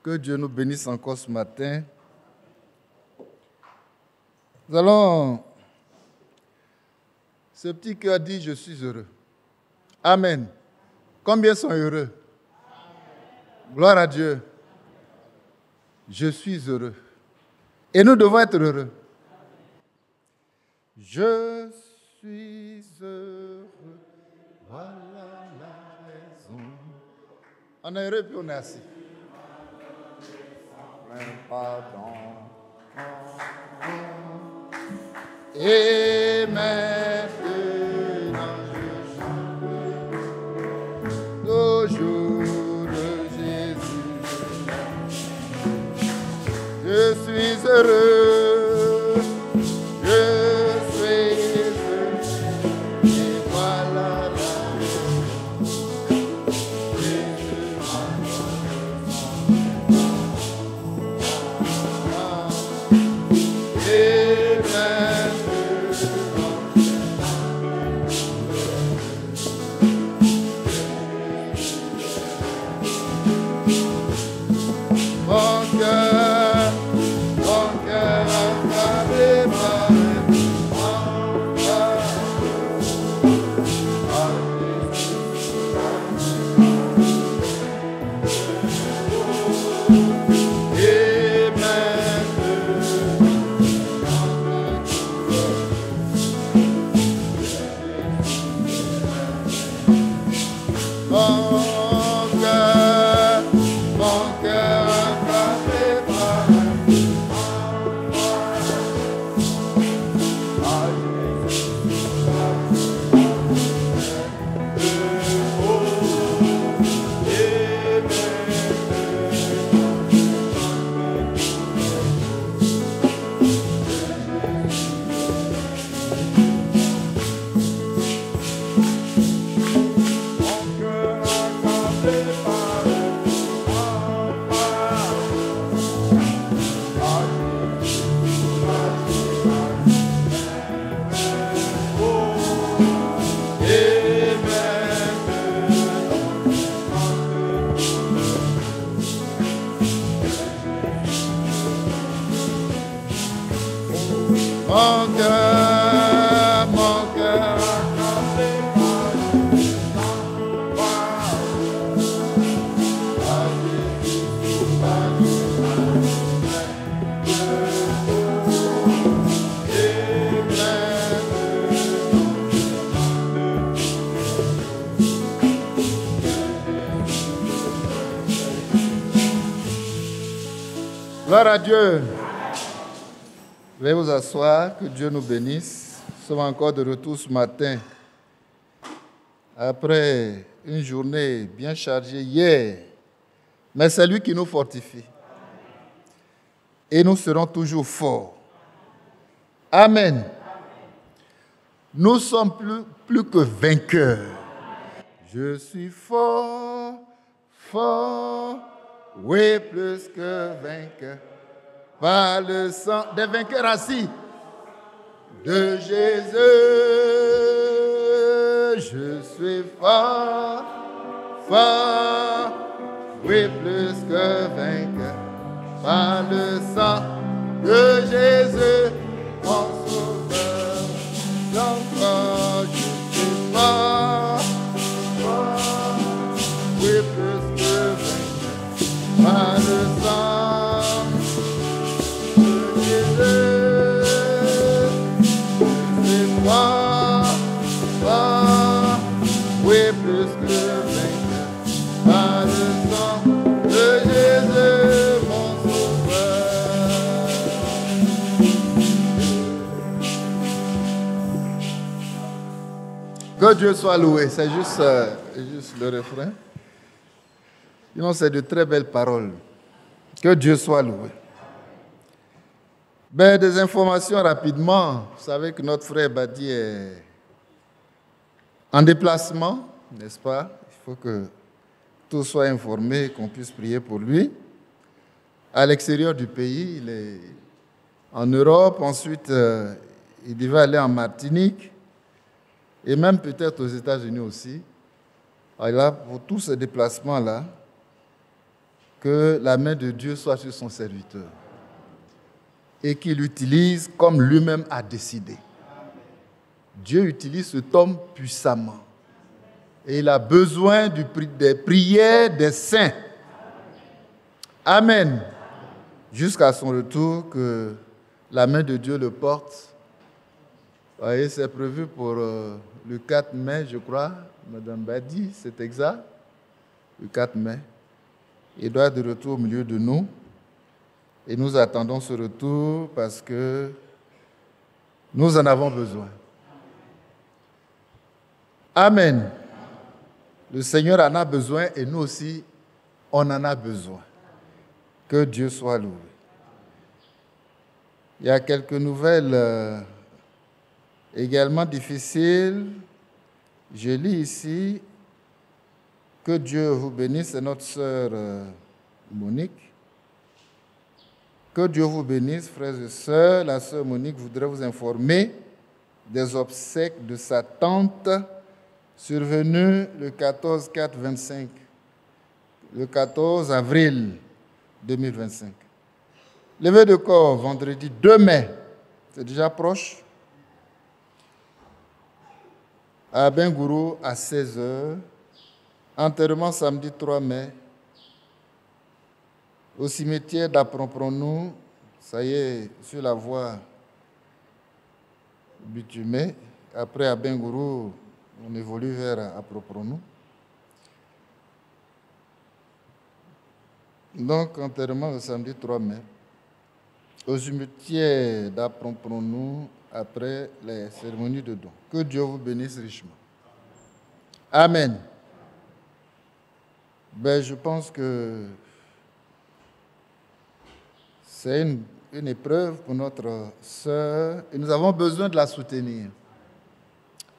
Que Dieu nous bénisse encore ce matin. Nous allons... Ce petit cœur dit, je suis heureux. Amen. Combien sont heureux? Gloire à Dieu. Je suis heureux. Et nous devons être heureux. Je suis heureux. Voilà la raison. On est heureux puis on est assis. Pardon. Et maintenant je chante toujours Jésus. Je suis heureux, je suis heureux, et voilà la Gloire à Dieu. Veuillez vous asseoir, que Dieu nous bénisse. Nous sommes encore de retour ce matin. Après une journée bien chargée hier. Mais c'est lui qui nous fortifie. Et nous serons toujours forts. Amen. Nous sommes plus que vainqueurs. Je suis fort, fort. Oui, plus que vainqueur, par le sang des vainqueurs assis de Jésus. Je suis fort, fort, oui, plus que vainqueur, par le sang de Jésus, mon sauveur. Encore, je suis fort, fort, oui, plus que vainqueur. Par le sang de Jésus, je suis fort, fort, oui, plus que vainqueur. Par le sang de Jésus, mon sauveur. Que Dieu soit loué, c'est juste le refrain. Sinon, c'est de très belles paroles. Que Dieu soit loué. Des informations rapidement. Vous savez que notre frère Badi est en déplacement, n'est-ce pas? Il faut que tout soit informé, qu'on puisse prier pour lui. À l'extérieur du pays, il est en Europe. Ensuite, il devait aller en Martinique. Et même peut-être aux États-Unis aussi. Alors là, pour tous ces déplacements-là, que la main de Dieu soit sur son serviteur et qu'il l'utilise comme lui-même a décidé. Dieu utilise cet homme puissamment. Et il a besoin des prières des saints. Amen. Jusqu'à son retour, que la main de Dieu le porte. Vous voyez, c'est prévu pour le 4 mai, je crois. Madame Badi, c'est exact. Le 4 mai. Il doit être de retour au milieu de nous. Et nous attendons ce retour parce que nous en avons besoin. Amen. Le Seigneur en a besoin et nous aussi, on en a besoin. Que Dieu soit loué. Il y a quelques nouvelles également difficiles. Je lis ici que Dieu vous bénisse, c'est notre sœur Monique. Que Dieu vous bénisse, frères et sœurs. La sœur Monique voudrait vous informer des obsèques de sa tante survenues le 14-4-25, le 14 avril 2025. Levée de corps, vendredi 2 mai, c'est déjà proche, à Bengourou à 16h. Enterrement samedi 3 mai, au cimetière d'Apprompronou, ça y est, sur la voie bitumée. Après, à Bengourou, on évolue vers Apprompronou. Donc, enterrement le samedi 3 mai, au cimetière d'Apprompronou, après les cérémonies de don. Que Dieu vous bénisse richement. Amen. Je pense que c'est une épreuve pour notre sœur et nous avons besoin de la soutenir.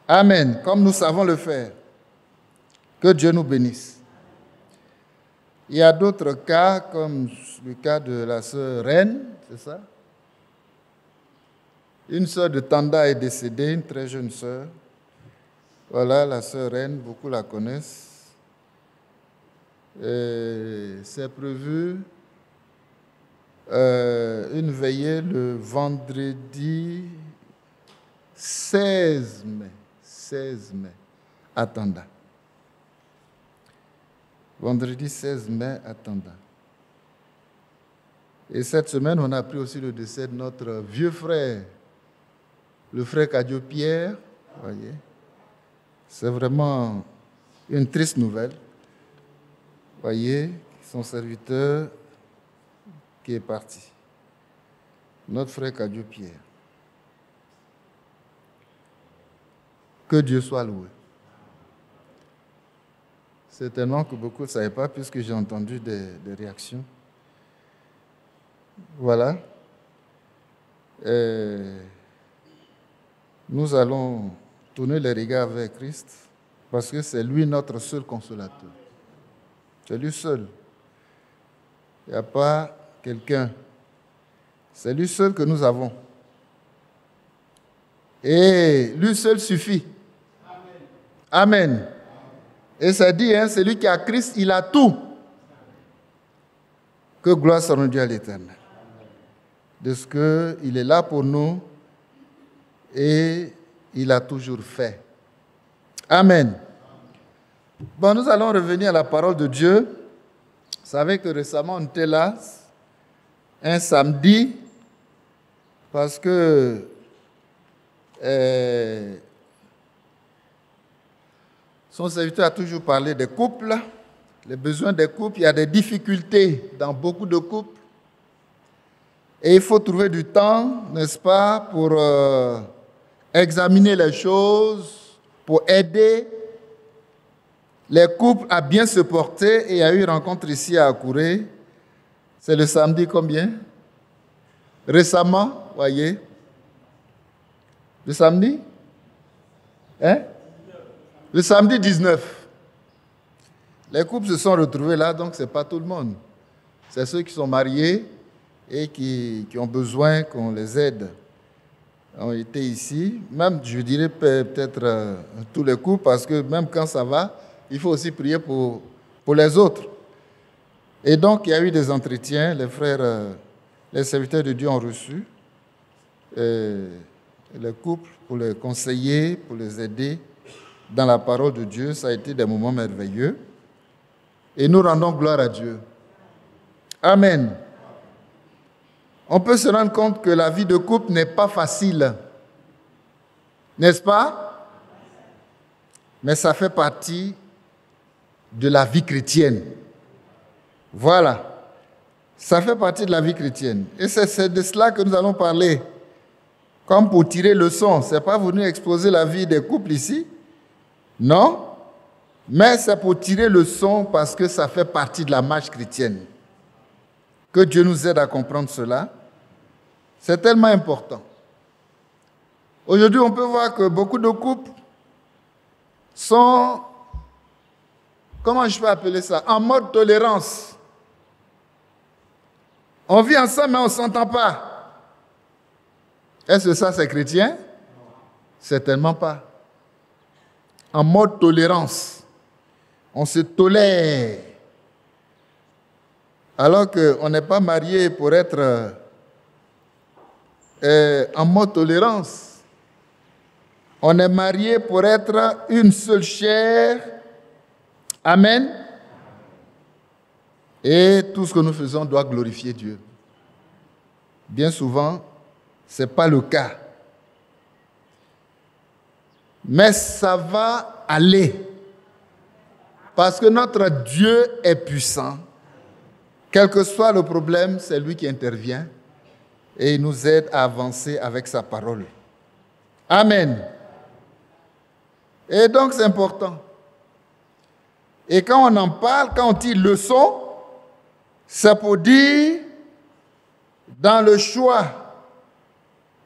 Amen. Comme nous savons le faire. Que Dieu nous bénisse. Il y a d'autres cas, comme le cas de la sœur Reine, c'est ça? Une sœur de Tanda est décédée, une très jeune sœur. Voilà, la sœur Reine, beaucoup la connaissent. C'est prévu une veillée le vendredi 16 mai. 16 mai, à Tanda. Vendredi 16 mai, à Tanda. Et cette semaine, on a appris aussi le décès de notre vieux frère, le frère Kadio Pierre. Voyez, c'est vraiment une triste nouvelle. Voyez, son serviteur qui est parti. Notre frère Kadio Pierre. Que Dieu soit loué. Certainement que beaucoup ne savaient pas, puisque j'ai entendu des réactions. Voilà. Nous allons tourner les regards vers Christ, parce que c'est lui notre seul consolateur. C'est lui seul. Il n'y a pas quelqu'un. C'est lui seul que nous avons. Et lui seul suffit. Amen. Et ça dit, celui qui a Christ, il a tout. Que gloire soit rendue à l'Éternel. De ce qu'il est là pour nous et il a toujours fait. Amen. Bon, nous allons revenir à la parole de Dieu. Vous savez que récemment, on était là, un samedi, parce que son serviteur a toujours parlé des couples, les besoins des couples. Il y a des difficultés dans beaucoup de couples. Et il faut trouver du temps, n'est-ce pas, pour examiner les choses, pour aider les couples à bien se porter. Et il y a eu une rencontre ici à Akouré. C'est le samedi combien? Récemment, voyez. Le samedi? Le samedi 19. Les couples se sont retrouvés là, donc ce n'est pas tout le monde. C'est ceux qui sont mariés et qui ont besoin qu'on les aide. Ont été ici. Même, je dirais peut-être tous les couples, parce que même quand ça va, il faut aussi prier pour les autres. Et donc, il y a eu des entretiens. Les frères, les serviteurs de Dieu ont reçu les couples pour les conseiller, pour les aider dans la parole de Dieu. Ça a été des moments merveilleux. Et nous rendons gloire à Dieu. Amen. On peut se rendre compte que la vie de couple n'est pas facile. N'est-ce pas? Mais ça fait partie de la vie chrétienne. Voilà. Ça fait partie de la vie chrétienne. Et c'est de cela que nous allons parler. Comme pour tirer leçon. Ce n'est pas venu exposer la vie des couples ici. Non. Mais c'est pour tirer leçon parce que ça fait partie de la marche chrétienne. Que Dieu nous aide à comprendre cela. C'est tellement important. Aujourd'hui, on peut voir que beaucoup de couples sont, comment je peux appeler ça, en mode tolérance. On vit ensemble, mais on ne s'entend pas. Est-ce que ça, c'est chrétien? Certainement pas. En mode tolérance. On se tolère. Alors qu'on n'est pas marié pour être en mode tolérance. On est marié pour être une seule chair. Amen. Et tout ce que nous faisons doit glorifier Dieu. Bien souvent, ce n'est pas le cas. Mais ça va aller. Parce que notre Dieu est puissant. Quel que soit le problème, c'est lui qui intervient. Et il nous aide à avancer avec sa parole. Amen. Et donc, c'est important. Et quand on en parle, quand on dit leçon, c'est pour dire dans le choix,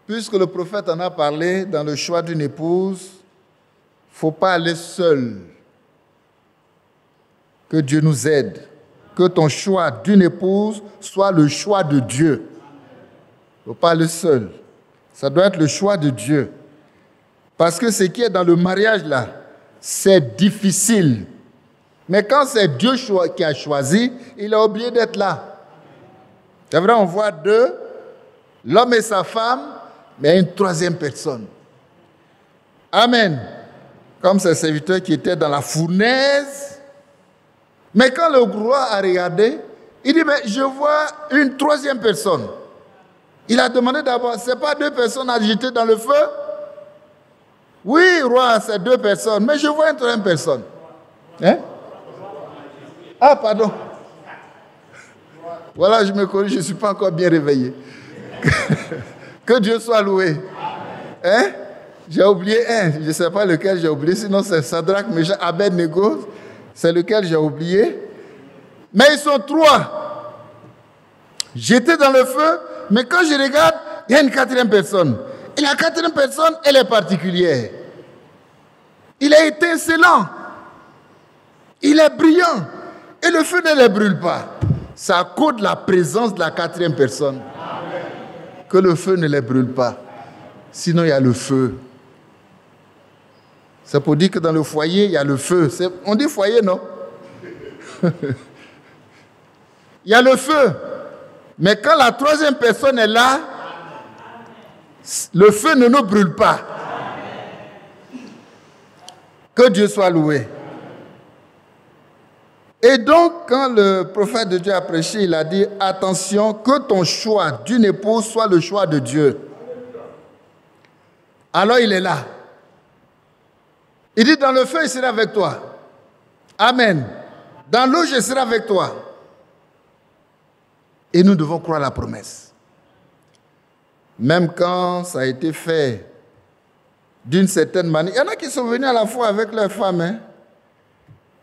puisque le prophète en a parlé, dans le choix d'une épouse, il ne faut pas aller seul. Que Dieu nous aide. Que ton choix d'une épouse soit le choix de Dieu. Il ne faut pas aller seul. Ça doit être le choix de Dieu. Parce que ce qui est dans le mariage là, c'est difficile. Mais quand c'est Dieu qui a choisi, il a oublié d'être là. C'est vrai, on voit deux, l'homme et sa femme, mais une troisième personne. Amen. Comme ces serviteurs qui étaient dans la fournaise. Mais quand le roi a regardé, il dit, mais je vois une troisième personne. Il a demandé d'abord, ce n'est pas deux personnes agitées dans le feu? Oui, roi, c'est deux personnes, mais je vois une troisième personne. Hein? Ah, pardon. Voilà, je me corrige, je ne suis pas encore bien réveillé. Que Dieu soit loué. Hein? J'ai oublié un, je ne sais pas lequel j'ai oublié, sinon c'est Sadrach, Meshach, Abed-Nego, c'est lequel j'ai oublié. Mais ils sont trois. J'étais dans le feu, mais quand je regarde, il y a une quatrième personne. Et la quatrième personne, elle est particulière. Il est étincelant. Il est brillant. Et le feu ne les brûle pas. C'est à cause de la présence de la quatrième personne que le feu ne les brûle pas. Sinon, il y a le feu. C'est pour dire que dans le foyer, il y a le feu. On dit foyer, non? Il y a le feu. Mais quand la troisième personne est là, le feu ne nous brûle pas. Que Dieu soit loué. Et donc, quand le prophète de Dieu a prêché, il a dit, attention, que ton choix d'une épouse soit le choix de Dieu. Alors il est là. Il dit, dans le feu, il sera avec toi. Amen. Dans l'eau, je serai avec toi. Et nous devons croire la promesse. Même quand ça a été fait d'une certaine manière. Il y en a qui sont venus à la fois avec leurs femmes. Hein.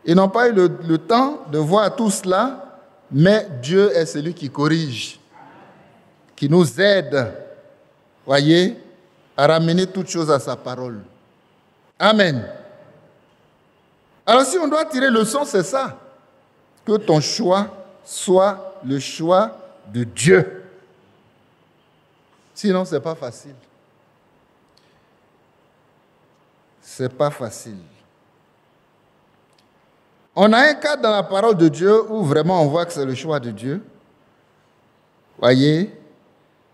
Ils n'ont pas eu le temps de voir tout cela, mais Dieu est celui qui corrige, qui nous aide, voyez, à ramener toutes choses à sa parole. Amen. Alors si on doit tirer leçon, c'est ça. Que ton choix soit le choix de Dieu. Sinon, ce n'est pas facile. Ce n'est pas facile. On a un cas dans la parole de Dieu où vraiment on voit que c'est le choix de Dieu. Voyez,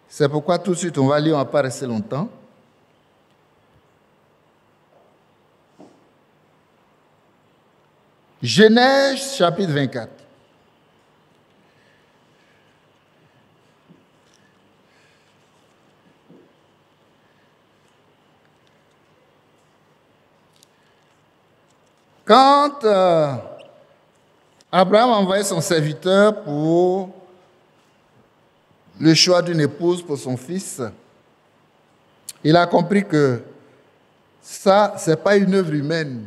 c'est pourquoi tout de suite on va lire, on ne va pas rester longtemps. Genèse chapitre 24. Quand Abraham a envoyé son serviteur pour le choix d'une épouse pour son fils, il a compris que ça, ce n'est pas une œuvre humaine.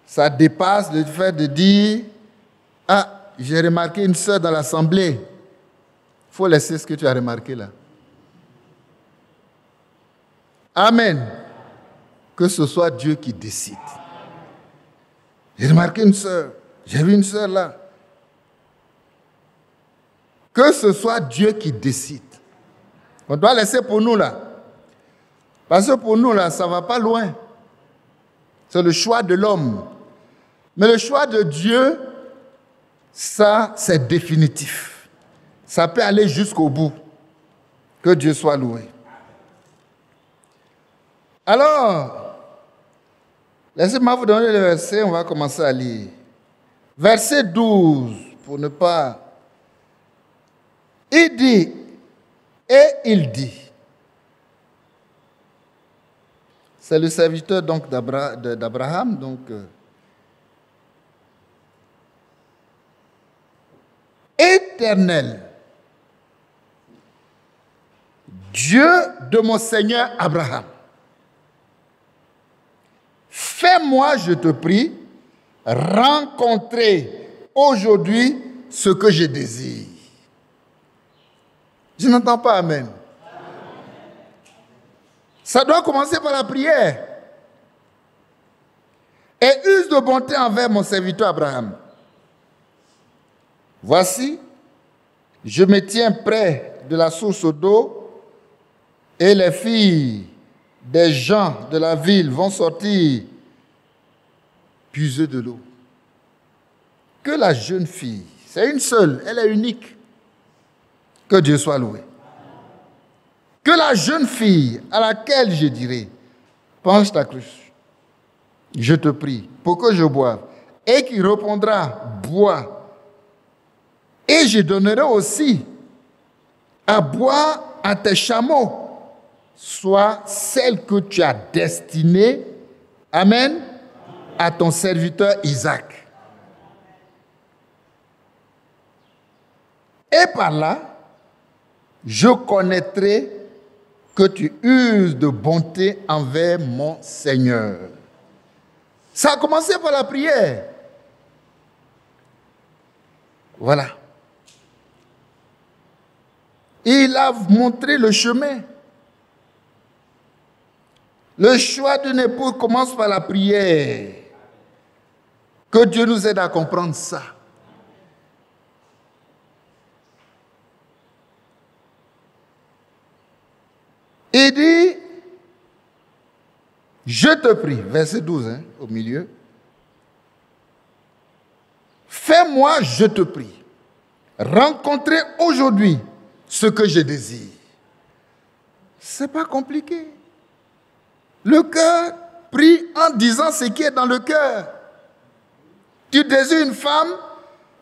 Ça dépasse le fait de dire « Ah, j'ai remarqué une sœur dans l'assemblée. » Il faut laisser ce que tu as remarqué là. Amen. Que ce soit Dieu qui décide. J'ai remarqué une sœur. J'ai vu une sœur là. Que ce soit Dieu qui décide. On doit laisser pour nous là. Parce que pour nous là, ça ne va pas loin. C'est le choix de l'homme. Mais le choix de Dieu, ça, c'est définitif. Ça peut aller jusqu'au bout. Que Dieu soit loué. Alors, laissez-moi vous donner le verset, on va commencer à lire. Verset 12, pour ne pas... Il dit, et il dit. C'est le serviteur donc d'Abraham, donc... Éternel, Dieu de mon Seigneur Abraham, fais-moi, je te prie, rencontrer aujourd'hui ce que je désire. Je n'entends pas amen. Ça doit commencer par la prière. Et use de bonté envers mon serviteur Abraham. Voici, je me tiens près de la source d'eau et les filles des gens de la ville vont sortir puiser de l'eau. Que la jeune fille, c'est une seule, elle est unique, que Dieu soit loué. Que la jeune fille à laquelle je dirai, penche ta cruche, je te prie, pour que je boive, et qui répondra, bois. Et je donnerai aussi à boire à tes chameaux, soit celle que tu as destinée, amen, à ton serviteur Isaac. Et par là, je connaîtrai que tu uses de bonté envers mon Seigneur. Ça a commencé par la prière. Voilà. Il a montré le chemin. Le choix d'une épouse commence par la prière. Que Dieu nous aide à comprendre ça. Il dit, je te prie, verset 12, au milieu, fais-moi, je te prie, rencontrer aujourd'hui ce que je désire. Ce n'est pas compliqué. Le cœur prie en disant ce qui est dans le cœur. Tu désires une femme,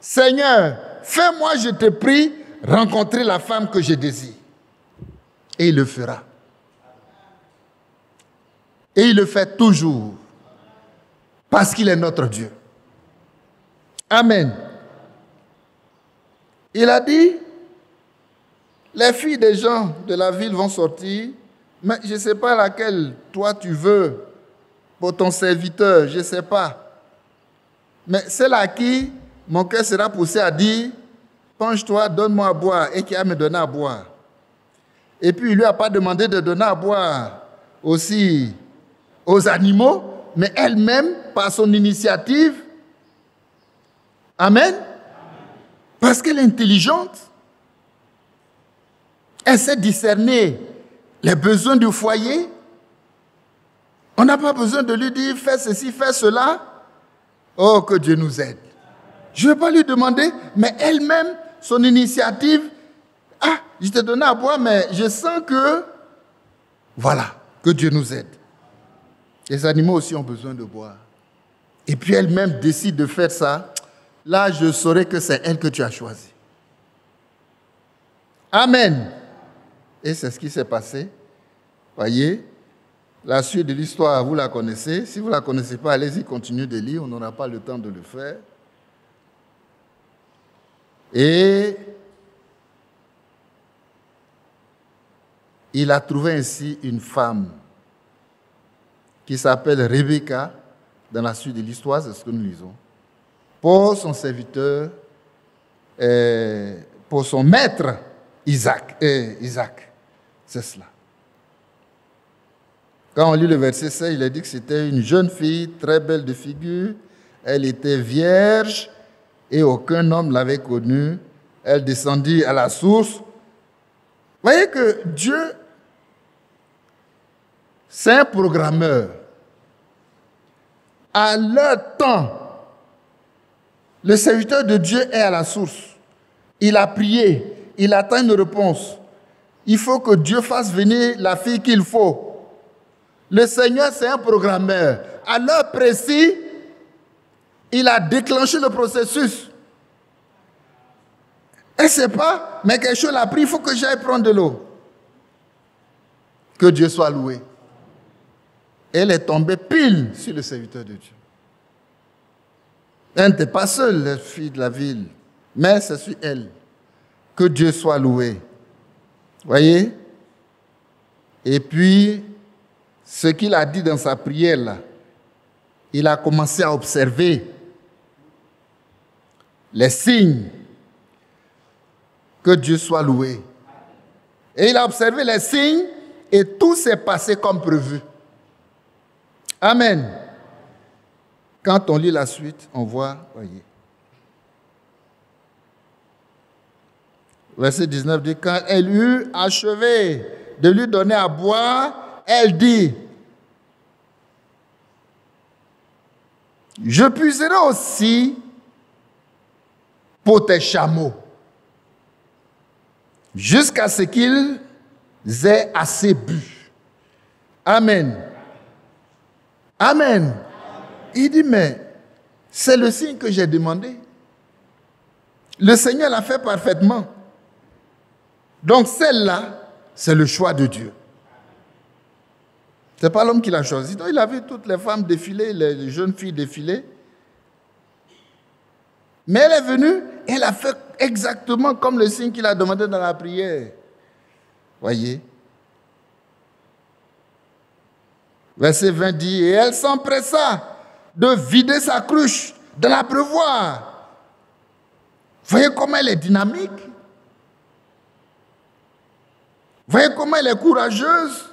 Seigneur, fais-moi, je te prie, rencontrer la femme que je désire. Et il le fera. Et il le fait toujours. Parce qu'il est notre Dieu. Amen. Il a dit, les filles des gens de la ville vont sortir, mais je ne sais pas laquelle toi tu veux pour ton serviteur, je ne sais pas. Mais celle à qui mon cœur sera poussé à dire, penche-toi, donne-moi à boire, et qui a me donné à boire. Et puis il ne lui a pas demandé de donner à boire aussi aux animaux, mais elle-même, par son initiative, amen, parce qu'elle est intelligente, elle sait discerner les besoins du foyer. On n'a pas besoin de lui dire, fais ceci, fais cela. Oh, que Dieu nous aide. Je ne vais pas lui demander, mais elle-même, son initiative, ah, je t'ai donné à boire, mais je sens que, voilà, que Dieu nous aide. Les animaux aussi ont besoin de boire. Et puis elle-même décide de faire ça. Là, je saurai que c'est elle que tu as choisie. Amen. Et c'est ce qui s'est passé. Voyez, la suite de l'histoire, vous la connaissez. Si vous ne la connaissez pas, allez-y, continuez de lire. On n'aura pas le temps de le faire. Et il a trouvé ainsi une femme qui s'appelle Rebecca, dans la suite de l'histoire, c'est ce que nous lisons, pour son serviteur, pour son maître Isaac. C'est cela. Quand on lit le verset 16, il a dit que c'était une jeune fille, très belle de figure. Elle était vierge et aucun homme ne l'avait connue. Elle descendit à la source. Vous voyez que Dieu, c'est un programmeur. À leur temps, le serviteur de Dieu est à la source. Il a prié, il attend une réponse. Il faut que Dieu fasse venir la fille qu'il faut. Le Seigneur, c'est un programmeur. À l'heure précise, il a déclenché le processus. Elle ne sait pas, mais quelque chose l'a pris, il faut que j'aille prendre de l'eau. Que Dieu soit loué. Elle est tombée pile sur le serviteur de Dieu. Elle n'était pas seule, la fille de la ville, mais c'est sur elle. Que Dieu soit loué. Voyez? Et puis, ce qu'il a dit dans sa prière, là, il a commencé à observer les signes. Que Dieu soit loué. Et il a observé les signes et tout s'est passé comme prévu. Amen. Quand on lit la suite, on voit, voyez. Verset 19 dit, quand elle eut achevé de lui donner à boire, elle dit, je puiserai aussi pour tes chameaux, jusqu'à ce qu'ils aient assez bu. Amen. Amen. Il dit, mais c'est le signe que j'ai demandé. Le Seigneur l'a fait parfaitement. Donc celle-là, c'est le choix de Dieu. Ce n'est pas l'homme qui l'a choisi. Donc il a vu toutes les femmes défiler, les jeunes filles défiler. Mais elle est venue, elle a fait exactement comme le signe qu'il a demandé dans la prière. Voyez. Verset 20 dit, et elle s'empressa de vider sa cruche dans l'abreuvoir. Voyez comment elle est dynamique. Voyez comment elle est courageuse.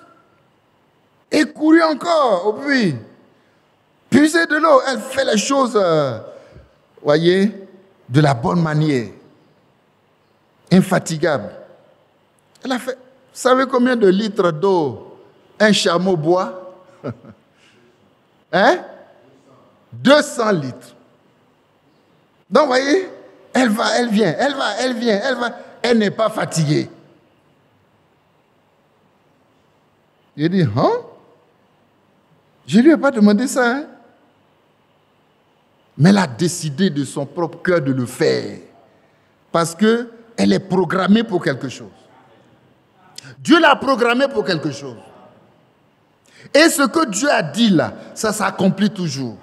Et courir encore au puits. Puiser de l'eau, elle fait les choses, voyez, de la bonne manière. Infatigable. Elle a fait, vous savez combien de litres d'eau un chameau boit? Hein? 200 litres. Donc, vous voyez, elle va, elle vient, elle va, elle vient, elle va. Elle n'est pas fatiguée. Il dit, hein? Je ne lui ai pas demandé ça. Hein? Mais elle a décidé de son propre cœur de le faire. Parce qu'elle est programmée pour quelque chose. Dieu l'a programmée pour quelque chose. Et ce que Dieu a dit là, ça s'accomplit toujours.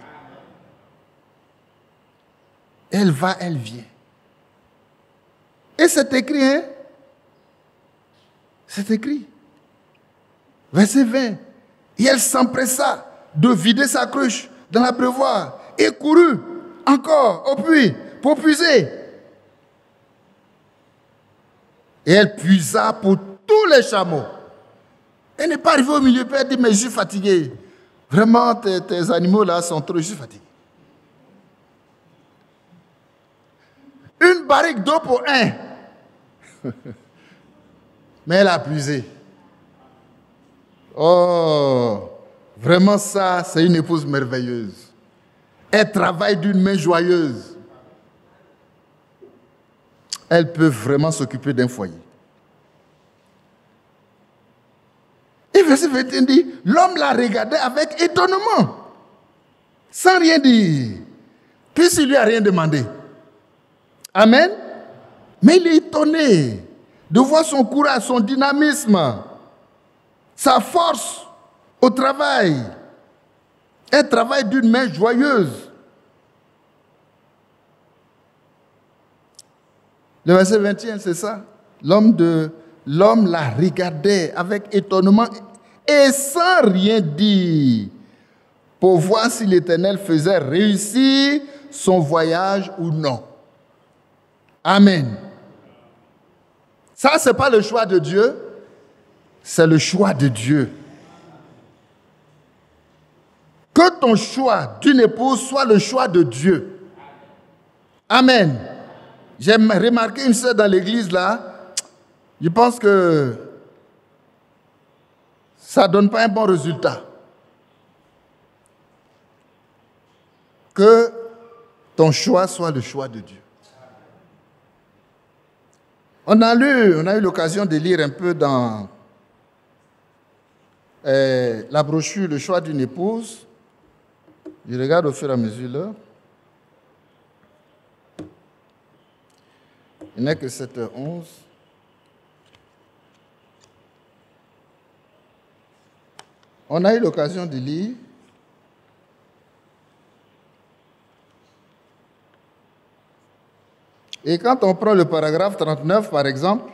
Elle va, elle vient. Et c'est écrit, hein? C'est écrit. Verset 20. Et elle s'empressa de vider sa cruche dans l'abreuvoir et courut encore au puits pour puiser. Et elle puisa pour tous les chameaux. Elle n'est pas arrivée au milieu, puis elle dit, mais je suis fatiguée. Vraiment, tes animaux là sont trop, je suis fatiguée. Une barrique d'eau pour un. Mais elle a puisé. Oh, vraiment ça, c'est une épouse merveilleuse. elle travaille d'une main joyeuse. Elle peut vraiment s'occuper d'un foyer. Et verset 21 dit, l'homme la regardait avec étonnement, sans rien dire, puisqu'il lui a rien demandé. Amen. Mais il est étonné de voir son courage, son dynamisme, sa force au travail. Elle travaille d'une main joyeuse. Le verset 21, c'est ça. L'homme la regardait avec étonnement et sans rien dire pour voir si l'Éternel faisait réussir son voyage ou non. Amen. Ça, ce n'est pas le choix de Dieu, c'est le choix de Dieu. Que ton choix d'une épouse soit le choix de Dieu. Amen. J'ai remarqué une sœur dans l'église là, je pense que ça ne donne pas un bon résultat. Que ton choix soit le choix de Dieu. On a eu l'occasion de lire un peu dans la brochure Le choix d'une épouse. Je regarde au fur et à mesure là. Il n'est que 7h11. On a eu l'occasion de lire. Et quand on prend le paragraphe 39, par exemple,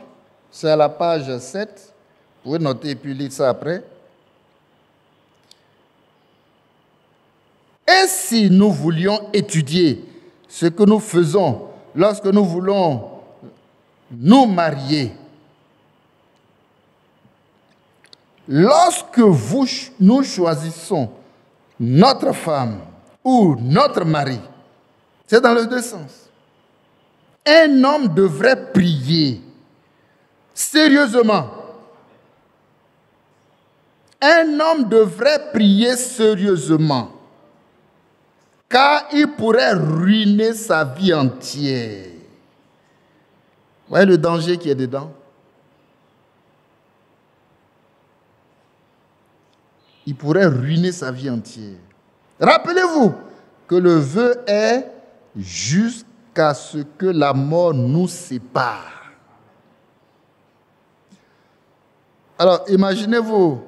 c'est à la page 7, vous pouvez noter et puis lire ça après. Et si nous voulions étudier ce que nous faisons lorsque nous voulons nous marier, lorsque nous choisissons notre femme ou notre mari, c'est dans les deux sens. Un homme devrait prier sérieusement. Un homme devrait prier sérieusement, car il pourrait ruiner sa vie entière. Vous voyez le danger qui est dedans? Il pourrait ruiner sa vie entière. Rappelez-vous que le vœu est jusqu'à ce que la mort nous sépare. Alors, imaginez-vous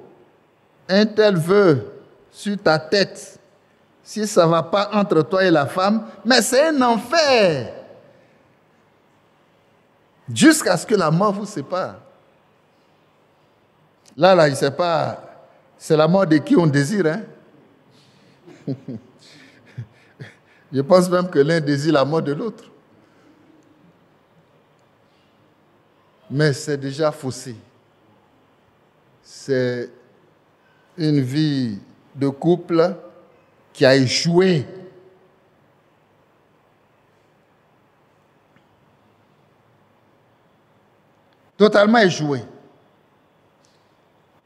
un tel vœu sur ta tête. Si ça ne va pas entre toi et la femme, mais c'est un enfer. Jusqu'à ce que la mort vous sépare. Là, il ne sait pas, c'est la mort de qui on désire. Hein? Je pense même que l'un désire la mort de l'autre. Mais c'est déjà faussé. C'est une vie de couple qui a échoué. Totalement échoué.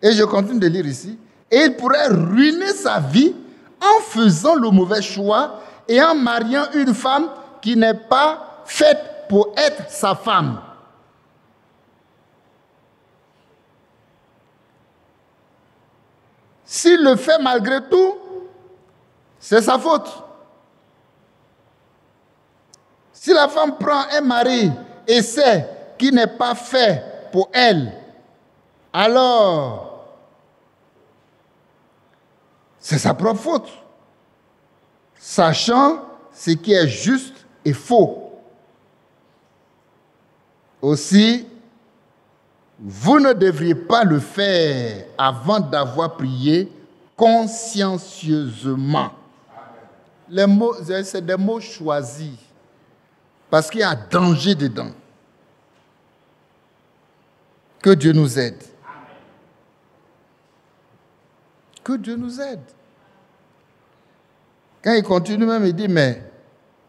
Et je continue de lire ici. Et il pourrait ruiner sa vie en faisant le mauvais choix et en mariant une femme qui n'est pas faite pour être sa femme. S'il le fait malgré tout, c'est sa faute. Si la femme prend un mari et sait qu'il n'est pas fait pour elle, alors c'est sa propre faute, sachant ce qui est juste et faux. Aussi, vous ne devriez pas le faire avant d'avoir prié consciencieusement. Les mots, c'est des mots choisis, parce qu'il y a danger dedans. Que Dieu nous aide. Que Dieu nous aide. Quand il continue même, il dit, mais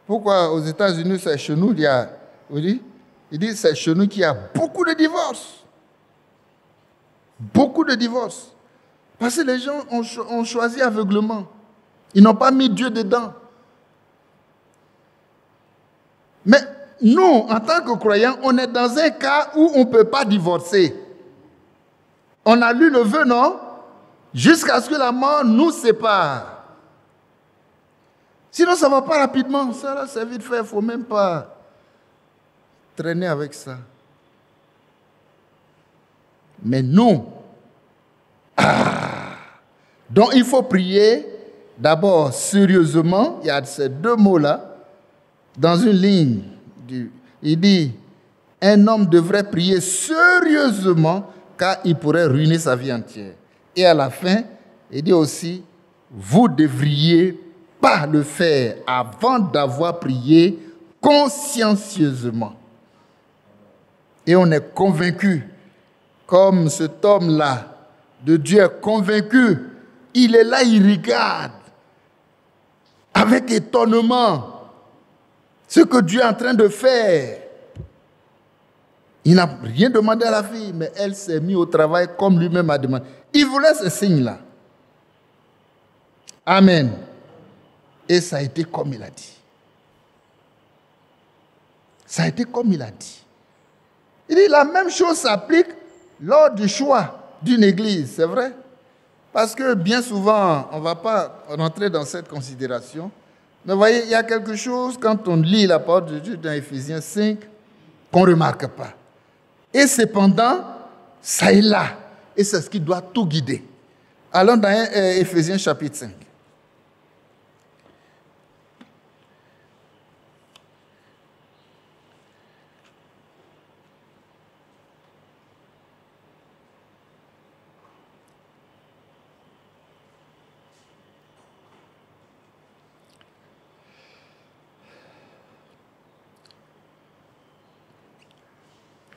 pourquoi aux États-Unis, c'est chez nous, il dit, c'est chez nous qu'il y a beaucoup de divorces. Beaucoup de divorces. Parce que les gens ont choisi aveuglement. Ils n'ont pas mis Dieu dedans. Mais nous, en tant que croyants, on est dans un cas où on ne peut pas divorcer. On a lu le vœu, non? Jusqu'à ce que la mort nous sépare. Sinon, ça ne va pas rapidement. Ça, là, c'est vite fait. Il ne faut même pas traîner avec ça. Mais nous, donc il faut prier d'abord sérieusement. Il y a ces deux mots-là dans une ligne. Il dit, un homme devrait prier sérieusement car il pourrait ruiner sa vie entière. Et à la fin, il dit aussi, vous devriez pas le faire avant d'avoir prié consciencieusement. Et on est convaincu, comme cet homme-là, de Dieu est convaincu. Il est là, il regarde avec étonnement ce que Dieu est en train de faire. Il n'a rien demandé à la fille, mais elle s'est mise au travail comme lui-même a demandé. Il voulait ce signe-là. Amen. Et ça a été comme il a dit. Ça a été comme il a dit. Il dit la même chose s'applique lors du choix d'une église, c'est vrai? Parce que bien souvent, on ne va pas rentrer dans cette considération. Mais vous voyez, il y a quelque chose, quand on lit la parole de Dieu dans Éphésiens 5, qu'on ne remarque pas. Et cependant, ça est là. Et c'est ce qui doit tout guider. Allons dans Éphésiens chapitre 5.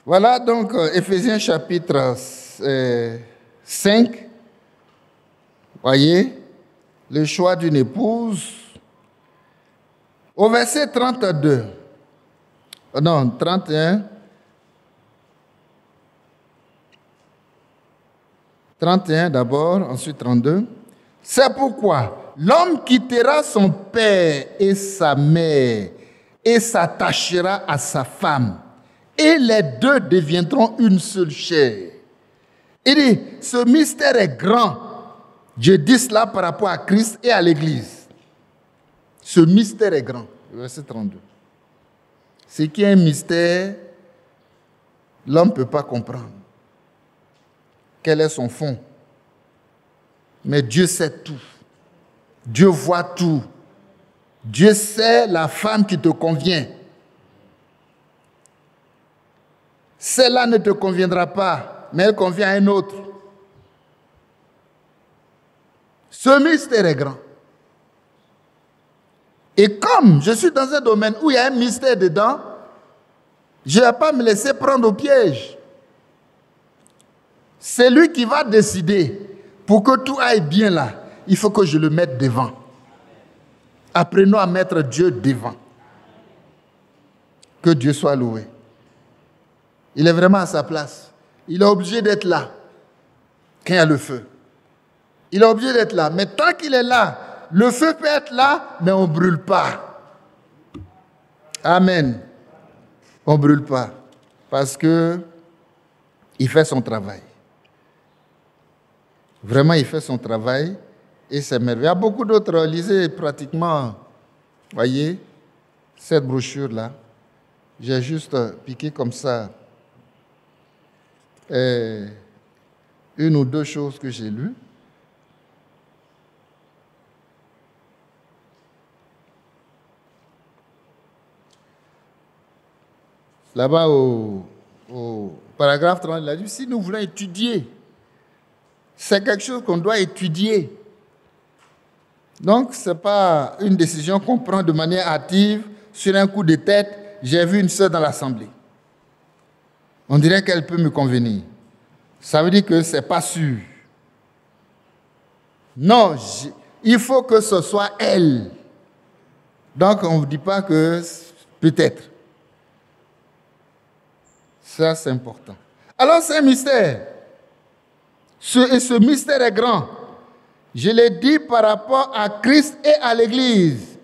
Voilà donc Éphésiens chapitre 5. Voyez, le choix d'une épouse. Au verset 32. Non, 31. 31 d'abord, ensuite 32. C'est pourquoi l'homme quittera son père et sa mère et s'attachera à sa femme. Et les deux deviendront une seule chair. Il dit, ce mystère est grand. Je dis cela par rapport à Christ et à l'Église. Ce mystère est grand. Verset 32. Ce qui est un mystère, l'homme ne peut pas comprendre. Quel est son fond? Mais Dieu sait tout. Dieu voit tout. Dieu sait la femme qui te convient. Celle-là ne te conviendra pas, mais elle convient à un autre. Ce mystère est grand. Et comme je suis dans un domaine où il y a un mystère dedans, je ne vais pas me laisser prendre au piège. C'est lui qui va décider. Pour que tout aille bien là, il faut que je le mette devant. Apprenons à mettre Dieu devant. Que Dieu soit loué. Il est vraiment à sa place. Il est obligé d'être là quand il y a le feu. Il est obligé d'être là. Mais tant qu'il est là, le feu peut être là, mais on ne brûle pas. Amen. On ne brûle pas. Parce qu'il fait son travail. Vraiment, il fait son travail et c'est merveilleux. Il y a beaucoup d'autres. Lisez pratiquement, voyez, cette brochure-là. J'ai juste piqué comme ça une ou deux choses que j'ai lues. Là-bas, au paragraphe 30, il a dit, si nous voulons étudier, c'est quelque chose qu'on doit étudier. Donc, ce n'est pas une décision qu'on prend de manière hâtive, sur un coup de tête. J'ai vu une sœur dans l'assemblée. On dirait qu'elle peut me convenir. Ça veut dire que ce n'est pas sûr. Non, il faut que ce soit elle. Donc, on ne dit pas que peut-être. Ça, c'est important. Alors, c'est un mystère. Et ce mystère est grand. Je l'ai dit par rapport à Christ et à l'Église.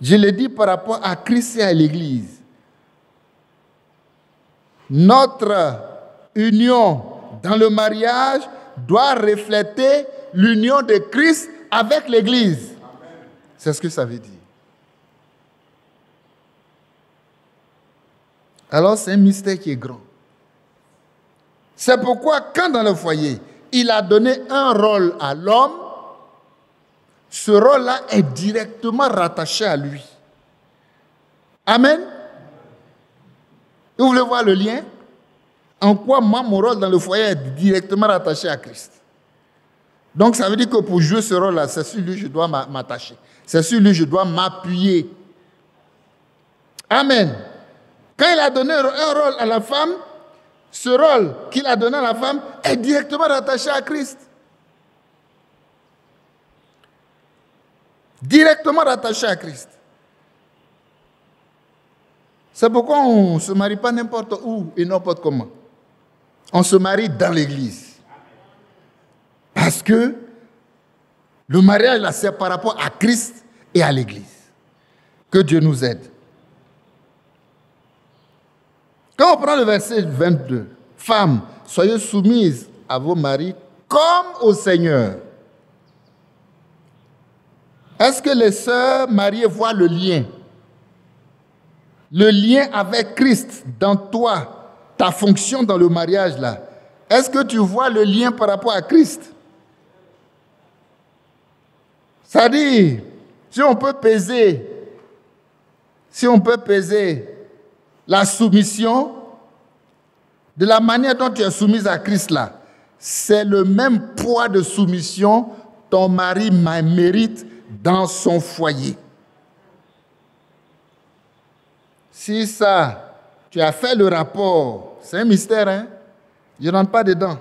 Je l'ai dit par rapport à Christ et à l'Église. Notre union dans le mariage doit refléter l'union de Christ avec l'Église. C'est ce que ça veut dire. Alors c'est un mystère qui est grand. C'est pourquoi quand dans le foyer, il a donné un rôle à l'homme, ce rôle-là est directement rattaché à lui. Amen. Vous voulez voir le lien? En quoi moi, mon rôle dans le foyer est directement rattaché à Christ. Donc ça veut dire que pour jouer ce rôle-là, c'est sur lui que je dois m'attacher. C'est sur lui que je dois m'appuyer. Amen. Quand il a donné un rôle à la femme, ce rôle qu'il a donné à la femme est directement rattaché à Christ. Directement rattaché à Christ. C'est pourquoi on ne se marie pas n'importe où et n'importe comment. On se marie dans l'église. Parce que le mariage, là, c'est par rapport à Christ et à l'église. Que Dieu nous aide. Quand on prend le verset 22, « Femmes, soyez soumises à vos maris comme au Seigneur. » Est-ce que les sœurs mariées voient le lien? Le lien avec Christ dans toi, ta fonction dans le mariage là. Est-ce que tu vois le lien par rapport à Christ? C'est-à-dire, si on peut peser la soumission, de la manière dont tu es soumise à Christ là, c'est le même poids de soumission ton mari mérite dans son foyer. Si ça, tu as fait le rapport, c'est un mystère, hein? Je n'entre pas dedans.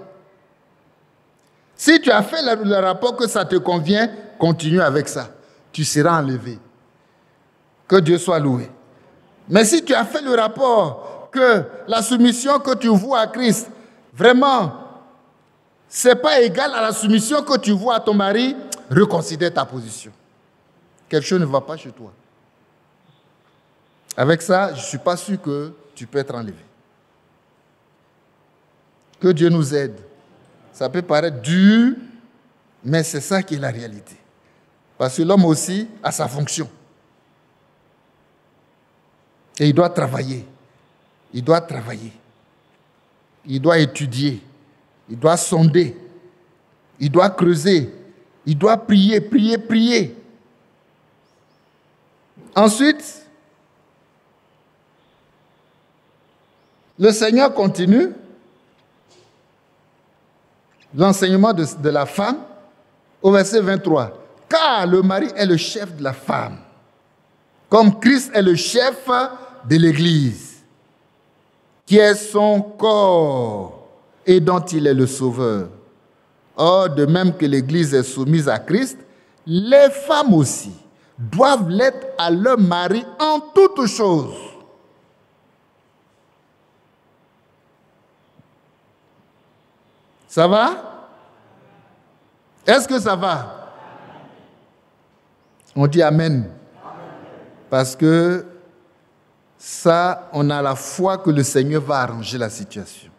Si tu as fait le rapport que ça te convient, continue avec ça. Tu seras enlevé. Que Dieu soit loué. Mais si tu as fait le rapport que la soumission que tu vois à Christ, vraiment, ce n'est pas égal à la soumission que tu vois à ton mari, reconsidère ta position. Quelque chose ne va pas chez toi. Avec ça, je ne suis pas sûr que tu peux être enlevé. Que Dieu nous aide. Ça peut paraître dur, mais c'est ça qui est la réalité. Parce que l'homme aussi a sa fonction. Et il doit travailler. Il doit travailler. Il doit étudier. Il doit sonder. Il doit creuser. Il doit prier, prier, prier. Ensuite, le Seigneur continue l'enseignement de la femme au verset 23. Car le mari est le chef de la femme, comme Christ est le chef de l'Église, qui est son corps et dont il est le sauveur. Or, de même que l'Église est soumise à Christ, les femmes aussi doivent l'être à leur mari en toutes choses. Ça va? Est-ce que ça va? On dit Amen. Parce que ça, on a la foi que le Seigneur va arranger la situation.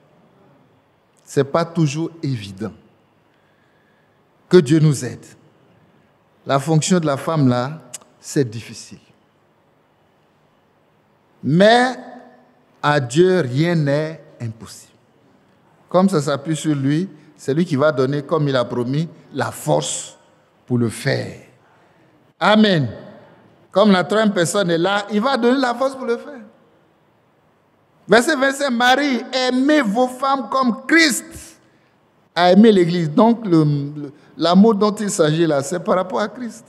Ce n'est pas toujours évident. Que Dieu nous aide. La fonction de la femme, là, c'est difficile. Mais à Dieu, rien n'est impossible. Comme ça s'appuie sur lui, c'est lui qui va donner, comme il a promis, la force pour le faire. Amen. Comme la troisième personne est là, il va donner la force pour le faire. Verset 25, Marie, aimez vos femmes comme Christ a aimé l'Église. Donc, l'amour dont il s'agit là, c'est par rapport à Christ.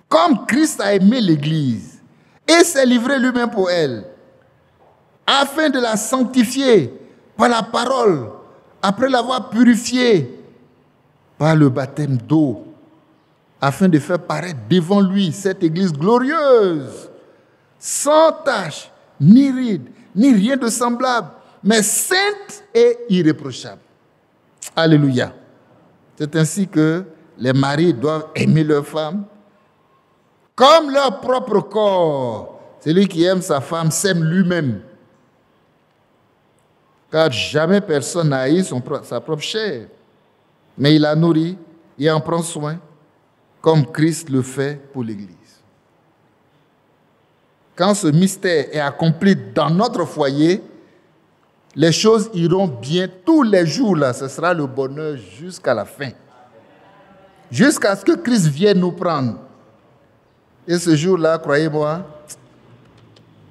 Comme Christ a aimé l'Église et s'est livré lui-même pour elle, afin de la sanctifier par la parole, après l'avoir purifiée par le baptême d'eau, afin de faire paraître devant lui cette Église glorieuse, sans tache, ni ride, ni rien de semblable, mais sainte et irréprochable. Alléluia. C'est ainsi que les maris doivent aimer leurs femmes comme leur propre corps. Celui qui aime sa femme s'aime lui-même. Car jamais personne n'a haï sa propre chair, mais il la nourrit et en prend soin, comme Christ le fait pour l'Église. Quand ce mystère est accompli dans notre foyer, les choses iront bien tous les jours. Là, ce sera le bonheur jusqu'à la fin. Jusqu'à ce que Christ vienne nous prendre. Et ce jour-là, croyez-moi,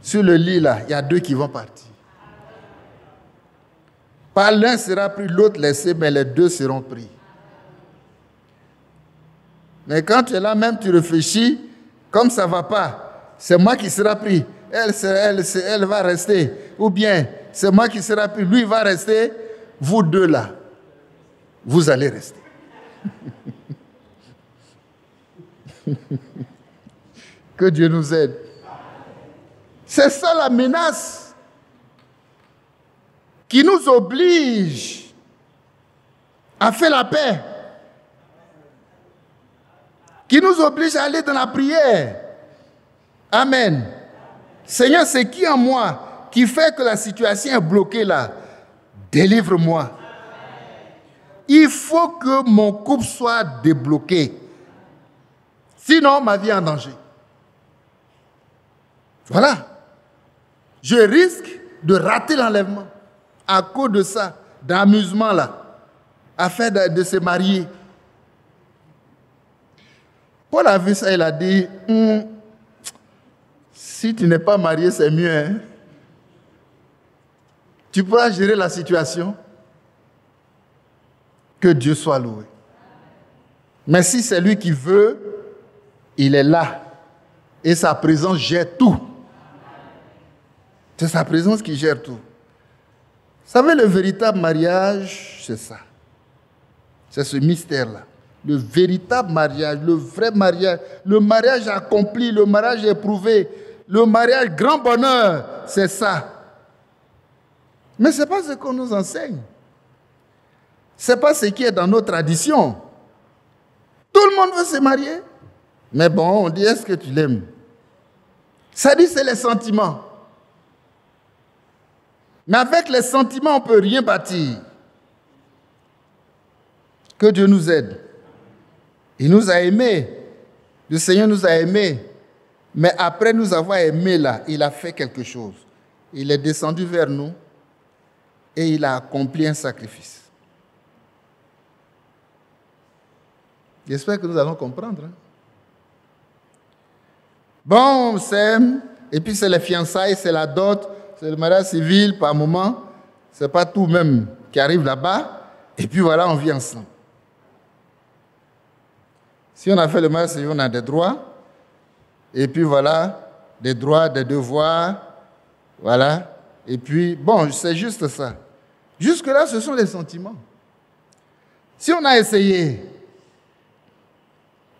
sur le lit, là, il y a 2 qui vont partir. Pas l'un sera pris, l'autre laissé, mais les 2 seront pris. Mais quand tu es là, même tu réfléchis, comme ça ne va pas, c'est moi qui sera pris, elle va rester. Ou bien, c'est moi qui sera pris, lui va rester, vous 2 là, vous allez rester. Que Dieu nous aide. C'est ça la menace qui nous oblige à faire la paix, qui nous oblige à aller dans la prière. Amen. Seigneur, c'est qui en moi qui fait que la situation est bloquée là? Délivre-moi. Il faut que mon couple soit débloqué. Sinon, ma vie est en danger. Voilà. Je risque de rater l'enlèvement à cause de ça, d'amusement là, afin de se marier. Paul a vu ça, il a dit, si tu n'es pas marié, c'est mieux. Hein? Tu pourras gérer la situation. Que Dieu soit loué. Mais si c'est lui qui veut, il est là. Et sa présence gère tout. C'est sa présence qui gère tout. Vous savez, le véritable mariage, c'est ça. C'est ce mystère-là. Le véritable mariage, le vrai mariage, le mariage accompli, le mariage éprouvé, le mariage grand bonheur, c'est ça. Mais ce n'est pas ce qu'on nous enseigne. Ce n'est pas ce qui est dans nos traditions. Tout le monde veut se marier. Mais bon, on dit, est-ce que tu l'aimes? Ça dit, c'est les sentiments. Mais avec les sentiments, on ne peut rien bâtir. Que Dieu nous aide. Il nous a aimés. Le Seigneur nous a aimés. Mais après nous avoir aimés, là, il a fait quelque chose. Il est descendu vers nous et il a accompli un sacrifice. J'espère que nous allons comprendre. Hein? Bon, on s'aime, et puis c'est les fiançailles, c'est la dot, c'est le mariage civil par moment. Ce n'est pas tout même qui arrive là-bas. Et puis voilà, on vit ensemble. Si on a fait le mariage civil, on a des droits. Et puis voilà, des droits, des devoirs. Voilà. Et puis, bon, c'est juste ça. Jusque-là, ce sont les sentiments. Si on a essayé,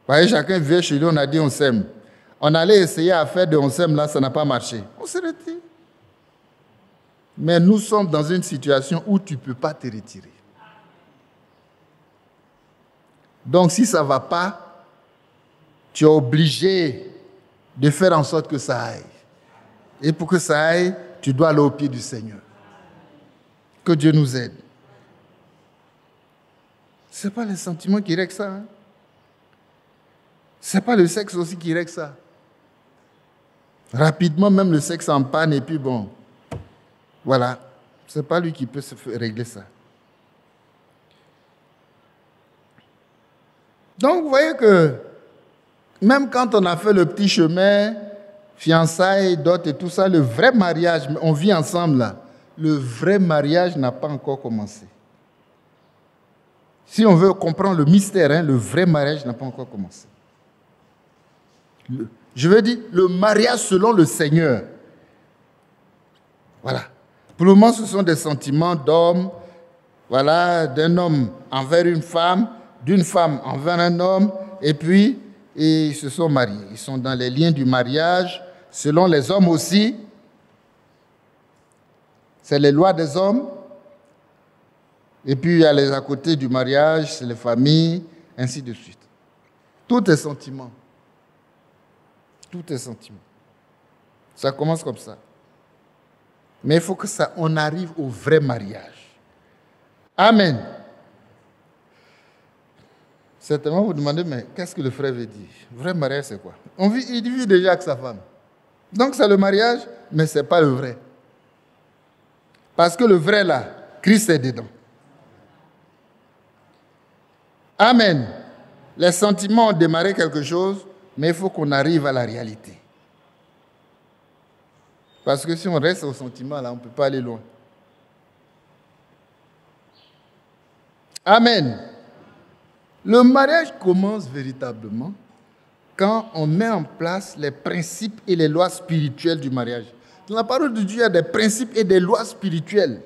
vous voyez, chacun vient chez lui, on a dit on s'aime. On allait essayer à faire de on s'aime, là, ça n'a pas marché. On s'est retiré. Mais nous sommes dans une situation où tu ne peux pas te retirer. Donc, si ça ne va pas, tu es obligé de faire en sorte que ça aille. Et pour que ça aille, tu dois aller au pied du Seigneur. Que Dieu nous aide. Ce n'est pas les sentiments qui règlent ça. Hein? Ce n'est pas le sexe aussi qui règle ça. Rapidement, même le sexe en panne, et puis bon, voilà. Ce n'est pas lui qui peut régler ça. Donc, vous voyez que même quand on a fait le petit chemin, fiançailles, dot et tout ça, le vrai mariage, on vit ensemble là, le vrai mariage n'a pas encore commencé. Si on veut comprendre le mystère, hein, le vrai mariage n'a pas encore commencé. Je veux dire, le mariage selon le Seigneur. Voilà. Pour le moment, ce sont des sentiments d'homme, voilà, d'un homme envers une femme, d'une femme envers un homme, et puis ils se sont mariés. Ils sont dans les liens du mariage, selon les hommes aussi. C'est les lois des hommes. Et puis il y a les à côté du mariage, c'est les familles, ainsi de suite. Tout est sentiment. Tout est sentiment. Ça commence comme ça. Mais il faut que on arrive au vrai mariage. Amen. Certainement, vous demandez, mais qu'est-ce que le frère veut dire? Vrai mariage, c'est quoi? Il vit déjà avec sa femme. Donc, c'est le mariage, mais ce n'est pas le vrai. Parce que le vrai, là, Christ est dedans. Amen. Les sentiments ont démarré quelque chose, mais il faut qu'on arrive à la réalité. Parce que si on reste au sentiment, là, on ne peut pas aller loin. Amen. Le mariage commence véritablement quand on met en place les principes et les lois spirituelles du mariage. Dans la parole de Dieu, il y a des principes et des lois spirituelles.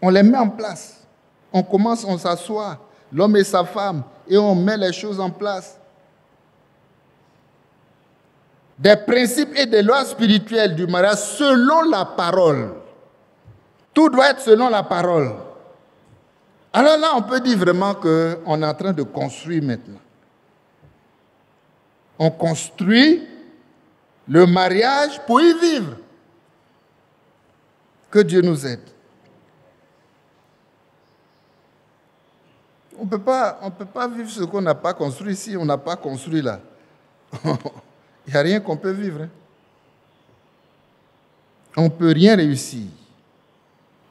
On les met en place. On commence, on s'assoit, l'homme et sa femme, et on met les choses en place. Des principes et des lois spirituelles du mariage selon la parole. Tout doit être selon la parole. Alors là, on peut dire vraiment qu'on est en train de construire maintenant. On construit le mariage pour y vivre. Que Dieu nous aide. On ne peut pas vivre ce qu'on n'a pas construit ici, on n'a pas construit là. Il n'y a rien qu'on peut vivre. Hein. On ne peut rien réussir.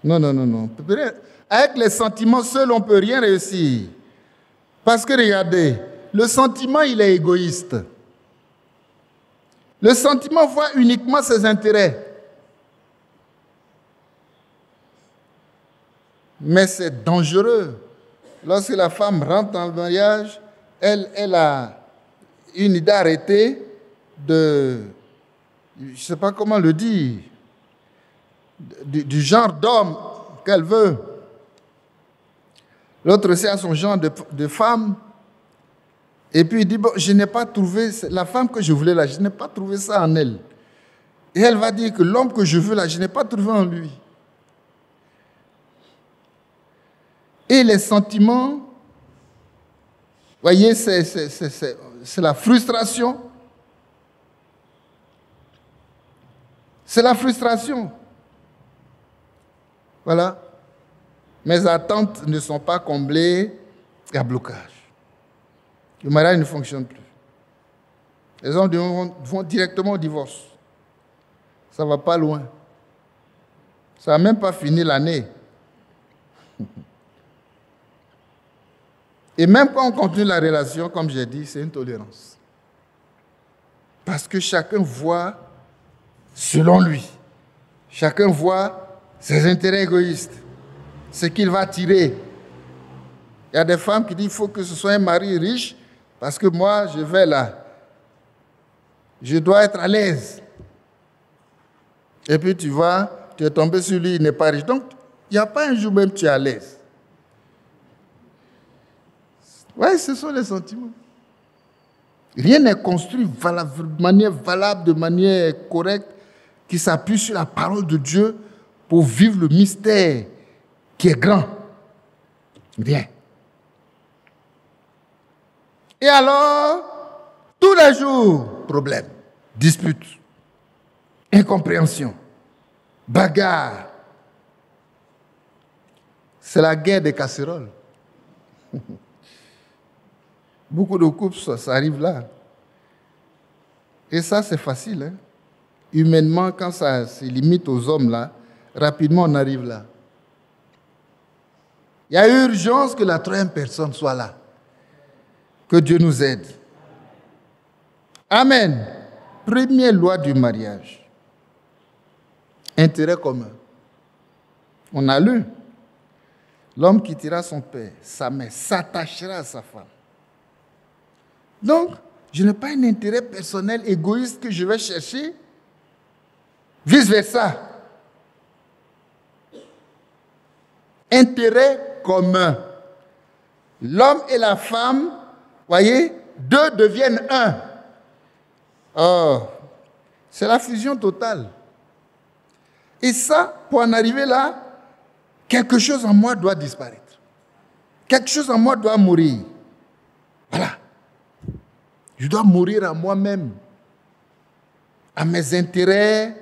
Non. On peut rien. Avec les sentiments seuls, on ne peut rien réussir. Parce que regardez, le sentiment, il est égoïste. Le sentiment voit uniquement ses intérêts. Mais c'est dangereux. Lorsque la femme rentre dans le mariage, elle a une idée arrêtée de, je ne sais pas comment le dire, du genre d'homme qu'elle veut. L'autre aussi a son genre de femme. Et puis il dit, bon, je n'ai pas trouvé, la femme que je voulais là, je n'ai pas trouvé ça en elle. Et elle va dire que l'homme que je veux là, je n'ai pas trouvé en lui. Et les sentiments, voyez, c'est la frustration. C'est la frustration. Voilà. Mes attentes ne sont pas comblées, il y a blocage. Le mariage ne fonctionne plus. Les hommes vont directement au divorce. Ça ne va pas loin. Ça n'a même pas fini l'année. Et même quand on continue la relation, comme j'ai dit, c'est une tolérance. Parce que chacun voit selon lui. Chacun voit ses intérêts égoïstes, ce qu'il va tirer. Il y a des femmes qui disent qu'il faut que ce soit un mari riche, parce que moi, je vais là. Je dois être à l'aise. Et puis tu vois, tu es tombé sur lui, il n'est pas riche. Donc, il n'y a pas un jour même tu es à l'aise. Oui, ce sont les sentiments. Rien n'est construit de manière valable, de manière correcte, qui s'appuie sur la parole de Dieu pour vivre le mystère qui est grand. Rien. Et alors, tous les jours, problème, dispute, incompréhension, bagarre. C'est la guerre des casseroles. Beaucoup de couples, ça arrive là. Et ça, c'est facile. Hein? Humainement, quand ça se limite aux hommes, là, rapidement, on arrive là. Il y a urgence que la troisième personne soit là. Que Dieu nous aide. Amen. Première loi du mariage. Intérêt commun. On a lu. L'homme quittera son père, sa mère, s'attachera à sa femme. Donc, je n'ai pas un intérêt personnel égoïste que je vais chercher. Vice-versa. Intérêt commun. L'homme et la femme, voyez, deux deviennent un. Oh, c'est la fusion totale. Et ça, pour en arriver là, quelque chose en moi doit disparaître. Quelque chose en moi doit mourir. Voilà. Je dois mourir à moi-même, à mes intérêts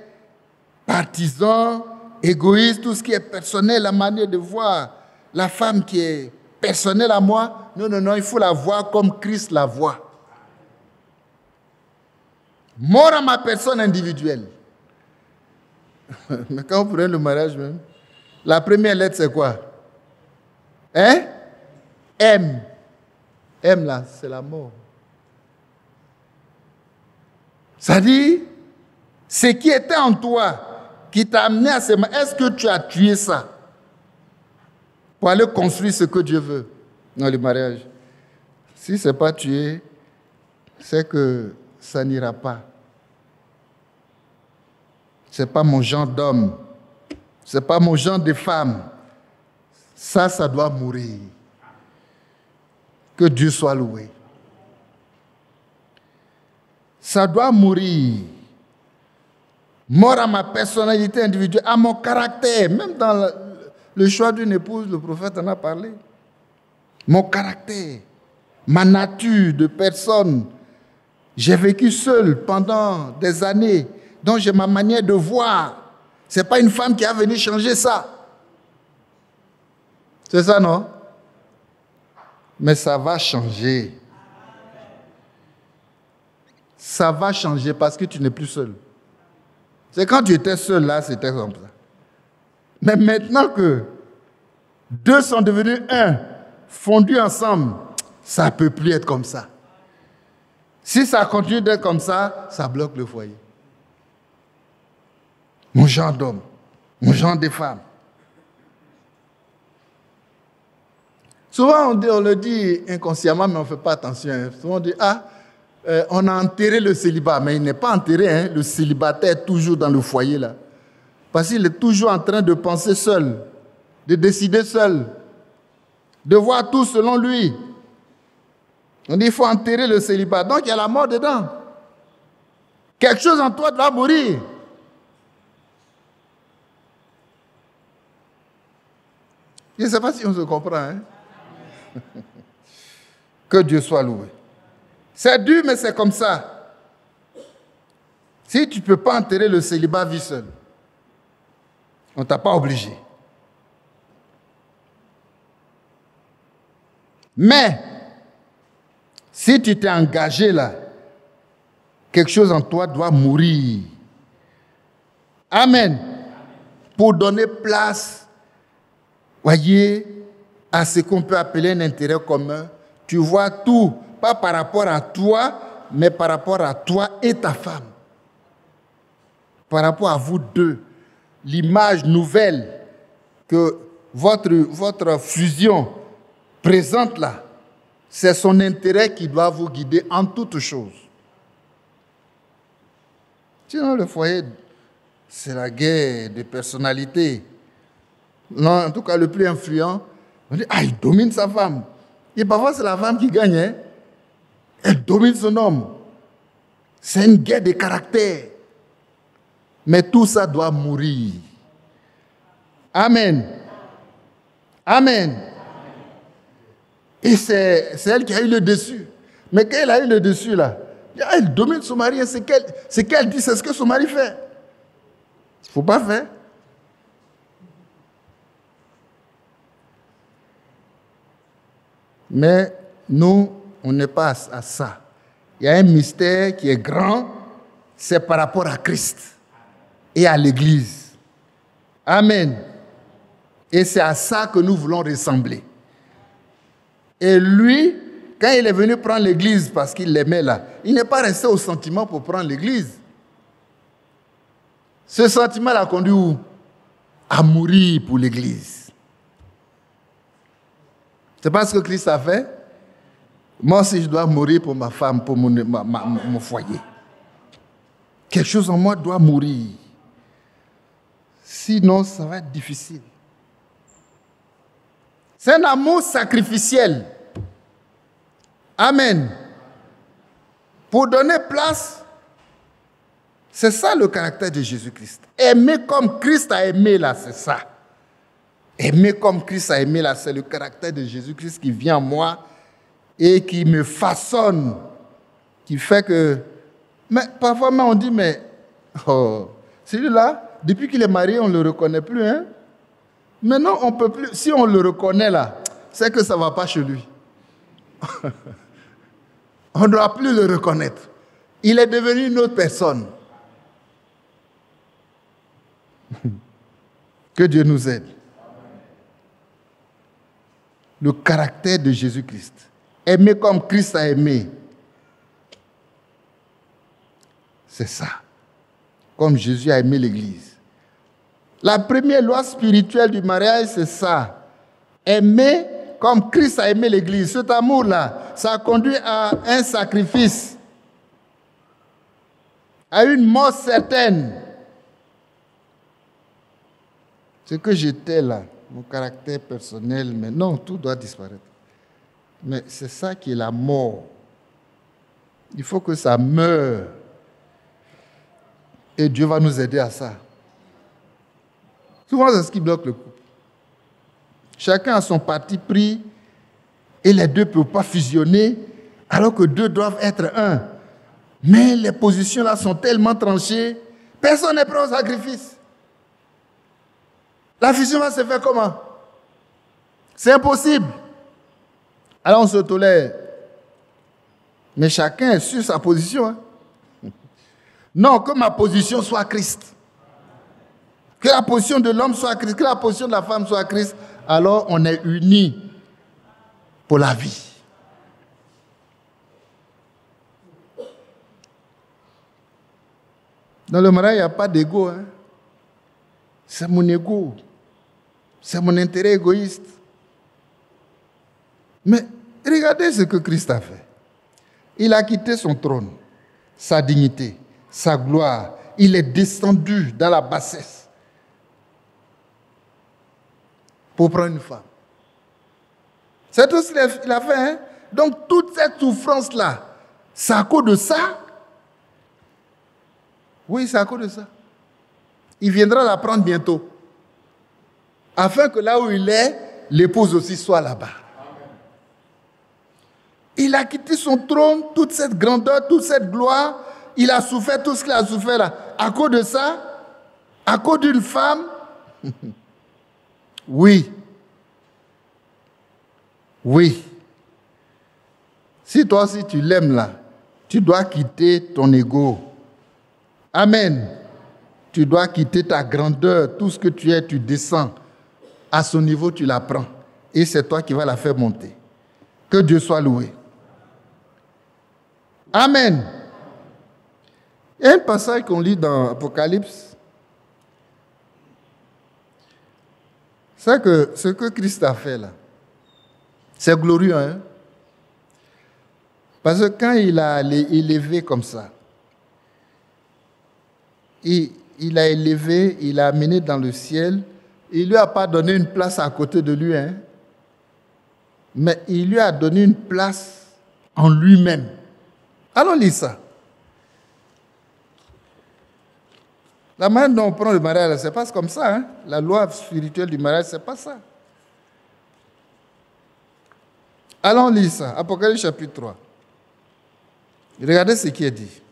partisans, égoïstes, tout ce qui est personnel, la manière de voir la femme qui est personnelle à moi. Non, non, non, il faut la voir comme Christ la voit. Mort à ma personne individuelle. Mais quand vous prenez le mariage même, la première lettre c'est quoi? Hein? M. M là, c'est la mort. Ça dit, ce qui était en toi, qui t'a amené à ce moment, est-ce que tu as tué ça pour aller construire ce que Dieu veut dans le mariage? Si ce n'est pas tué, c'est que ça n'ira pas. Ce n'est pas mon genre d'homme. Ce n'est pas mon genre de femme. Ça doit mourir. Que Dieu soit loué. Ça doit mourir. Mort à ma personnalité individuelle, à mon caractère. Même dans le choix d'une épouse, le prophète en a parlé. Mon caractère, ma nature de personne. J'ai vécu seul pendant des années, donc j'ai ma manière de voir. Ce n'est pas une femme qui a venu changer ça. C'est ça, non? Mais ça va changer. Ça va changer parce que tu n'es plus seul. C'est quand tu étais seul là, c'était comme ça. Mais maintenant que deux sont devenus un, fondus ensemble, ça ne peut plus être comme ça. Si ça continue d'être comme ça, ça bloque le foyer. Mon genre d'homme, mon genre de femme. Souvent, on le dit inconsciemment, mais on ne fait pas attention. Souvent, on dit, on a enterré le célibat. Mais il n'est pas enterré, hein. Le célibataire est toujours dans le foyer, là. Parce qu'il est toujours en train de penser seul, de décider seul, de voir tout selon lui. On dit, il faut enterrer le célibat. Donc, il y a la mort dedans. Quelque chose en toi doit mourir. Je ne sais pas si on se comprend, hein? Que Dieu soit loué. C'est dur, mais c'est comme ça. Si tu ne peux pas enterrer le célibat, vis seul. On ne t'a pas obligé. Mais, si tu t'es engagé là, quelque chose en toi doit mourir. Amen. Pour donner place, voyez, à ce qu'on peut appeler un intérêt commun. Tu vois tout, pas par rapport à toi, mais par rapport à toi et ta femme. Par rapport à vous deux. L'image nouvelle que votre fusion présente là, c'est son intérêt qui doit vous guider en toutes choses. Sinon, le foyer, c'est la guerre des personnalités. Non, en tout cas, le plus influent, on dit, il domine sa femme. Et parfois, c'est la femme qui gagne. Hein? Elle domine son homme. C'est une guerre de caractère. Mais tout ça doit mourir. Amen. Amen. Et c'est elle qui a eu le dessus. Mais quand elle a eu le dessus, là, elle domine son mari. C'est qu'elle dit, c'est ce que son mari fait. Il ne faut pas faire. Mais nous, on n'est pas à ça. Il y a un mystère qui est grand, c'est par rapport à Christ et à l'Église. Amen. Et c'est à ça que nous voulons ressembler. Et lui, quand il est venu prendre l'Église parce qu'il l'aimait là, il n'est pas resté au sentiment pour prendre l'Église. Ce sentiment l'a conduit où? À mourir pour l'Église. C'est pas ce que Christ a fait. Moi aussi, je dois mourir pour ma femme, pour mon foyer. Quelque chose en moi doit mourir. Sinon, ça va être difficile. C'est un amour sacrificiel. Amen. Pour donner place, c'est ça le caractère de Jésus-Christ. Aimer comme Christ a aimé, là, c'est ça. Aimer comme Christ a aimé, là, c'est le caractère de Jésus-Christ qui vient en moi et qui me façonne qui fait que... Mais parfois, on dit, mais oh, celui-là, depuis qu'il est marié, on ne le reconnaît plus. Hein? Maintenant, on peut plus... Si on le reconnaît là, c'est que ça ne va pas chez lui. On ne doit plus le reconnaître. Il est devenu une autre personne. Que Dieu nous aide. Le caractère de Jésus-Christ. Aimer comme Christ a aimé. C'est ça. Comme Jésus a aimé l'Église. La première loi spirituelle du mariage, c'est ça. Aimer comme Christ a aimé l'Église. Cet amour-là, ça a conduit à un sacrifice, à une mort certaine. Ce que j'étais là, mon caractère personnel, mais non, tout doit disparaître. Mais c'est ça qui est la mort. Il faut que ça meure. Et Dieu va nous aider à ça. Souvent, c'est ce qui bloque le couple. Chacun a son parti pris et les deux ne peuvent pas fusionner alors que deux doivent être un. Mais les positions là sont tellement tranchées, personne n'est prêt au sacrifice. La fusion va se faire comment? C'est impossible. Alors on se tolère. Mais chacun est sur sa position. Hein? Non, que ma position soit Christ. Que la position de l'homme soit Christ, que la position de la femme soit Christ. Alors on est unis pour la vie. Dans le mariage, il n'y a pas d'ego. Hein? C'est mon ego. C'est mon intérêt égoïste. Mais regardez ce que Christ a fait. Il a quitté son trône, sa dignité, sa gloire. Il est descendu dans la bassesse pour prendre une femme. C'est tout ce qu'il a fait. Hein? Donc toute cette souffrance-là, c'est à cause de ça. Oui, c'est à cause de ça. Il viendra la prendre bientôt. Afin que là où il est, l'épouse aussi soit là-bas. Il a quitté son trône, toute cette grandeur, toute cette gloire. Il a souffert tout ce qu'il a souffert là. À cause de ça, à cause d'une femme, oui. Oui. Si toi aussi tu l'aimes là, tu dois quitter ton ego. Amen. Tu dois quitter ta grandeur, tout ce que tu es, tu descends. À son niveau, tu la prends. Et c'est toi qui vas la faire monter. Que Dieu soit loué. Amen. Il y a un passage qu'on lit dans Apocalypse. C'est que ce que Christ a fait là, c'est glorieux. Hein? Parce que quand il a élevé comme ça, il a élevé, il a amené dans le ciel. Il ne lui a pas donné une place à côté de lui, hein? Mais il lui a donné une place en lui-même. Allons lire ça. La manière dont on prend le mariage, ce n'est pas comme ça. Hein? La loi spirituelle du mariage, ce n'est pas ça. Allons lire ça. Apocalypse chapitre 3. Regardez ce qui est dit.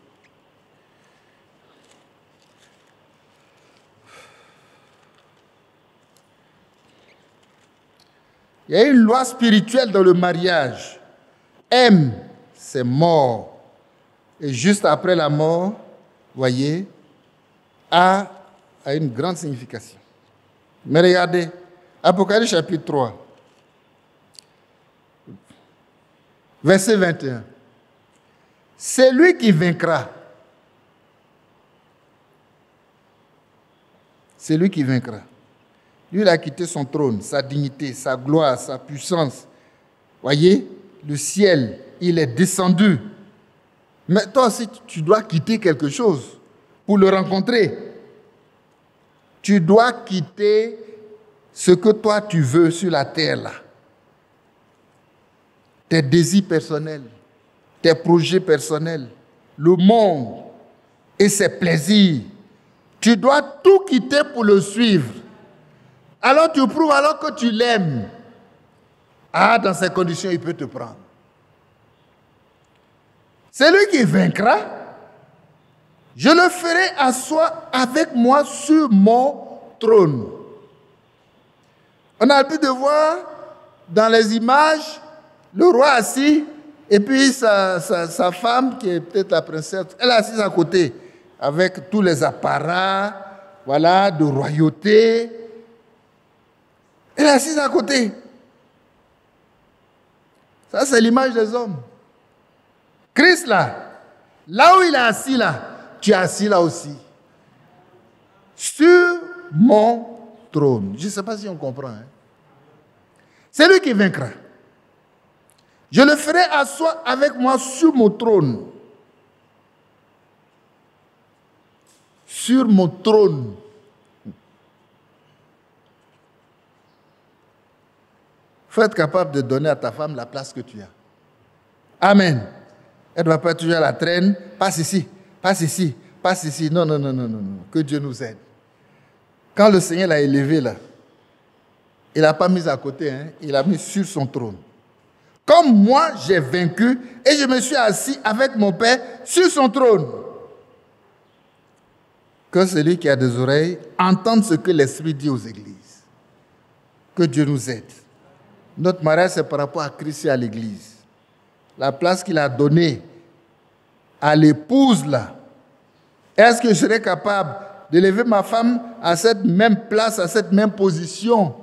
Il y a une loi spirituelle dans le mariage. M, c'est mort. Et juste après la mort, voyez, A a une grande signification. Mais regardez, Apocalypse chapitre 3, verset 21. C'est lui qui vaincra. C'est lui qui vaincra. Lui, il a quitté son trône, sa dignité, sa gloire, sa puissance. Voyez, le ciel, il est descendu. Mais toi aussi, tu dois quitter quelque chose pour le rencontrer. Tu dois quitter ce que toi tu veux sur la terre là. Tes désirs personnels, tes projets personnels, le monde et ses plaisirs. Tu dois tout quitter pour le suivre. Alors tu prouves alors que tu l'aimes. Ah, dans ces conditions, il peut te prendre. Celui qui vaincra, je le ferai asseoir avec moi sur mon trône. On a pu de voir dans les images le roi assis et puis sa femme, qui est peut-être la princesse, elle est assise à côté avec tous les apparats, voilà, de royauté. Elle est assise à côté. Ça, c'est l'image des hommes. Christ, là où il est assis, là, tu es assis là aussi. Sur mon trône. Je ne sais pas si on comprend. Hein? C'est lui qui vaincra. Je le ferai asseoir avec moi sur mon trône. Sur mon trône. Il faut être capable de donner à ta femme la place que tu as. Amen. Elle ne va pas toujours à la traîne. Passe ici, passe ici, passe ici. Non, non, non, non, non, non. Que Dieu nous aide. Quand le Seigneur l'a élevé là, il n'a pas mis à côté, hein, il l'a mis sur son trône. Comme moi, j'ai vaincu et je me suis assis avec mon Père sur son trône. Que celui qui a des oreilles entende ce que l'Esprit dit aux églises. Que Dieu nous aide. Notre mariage, c'est par rapport à Christ et à l'Église. La place qu'il a donnée à l'épouse, là. Est-ce que je serais capable d'élever ma femme à cette même place, à cette même position?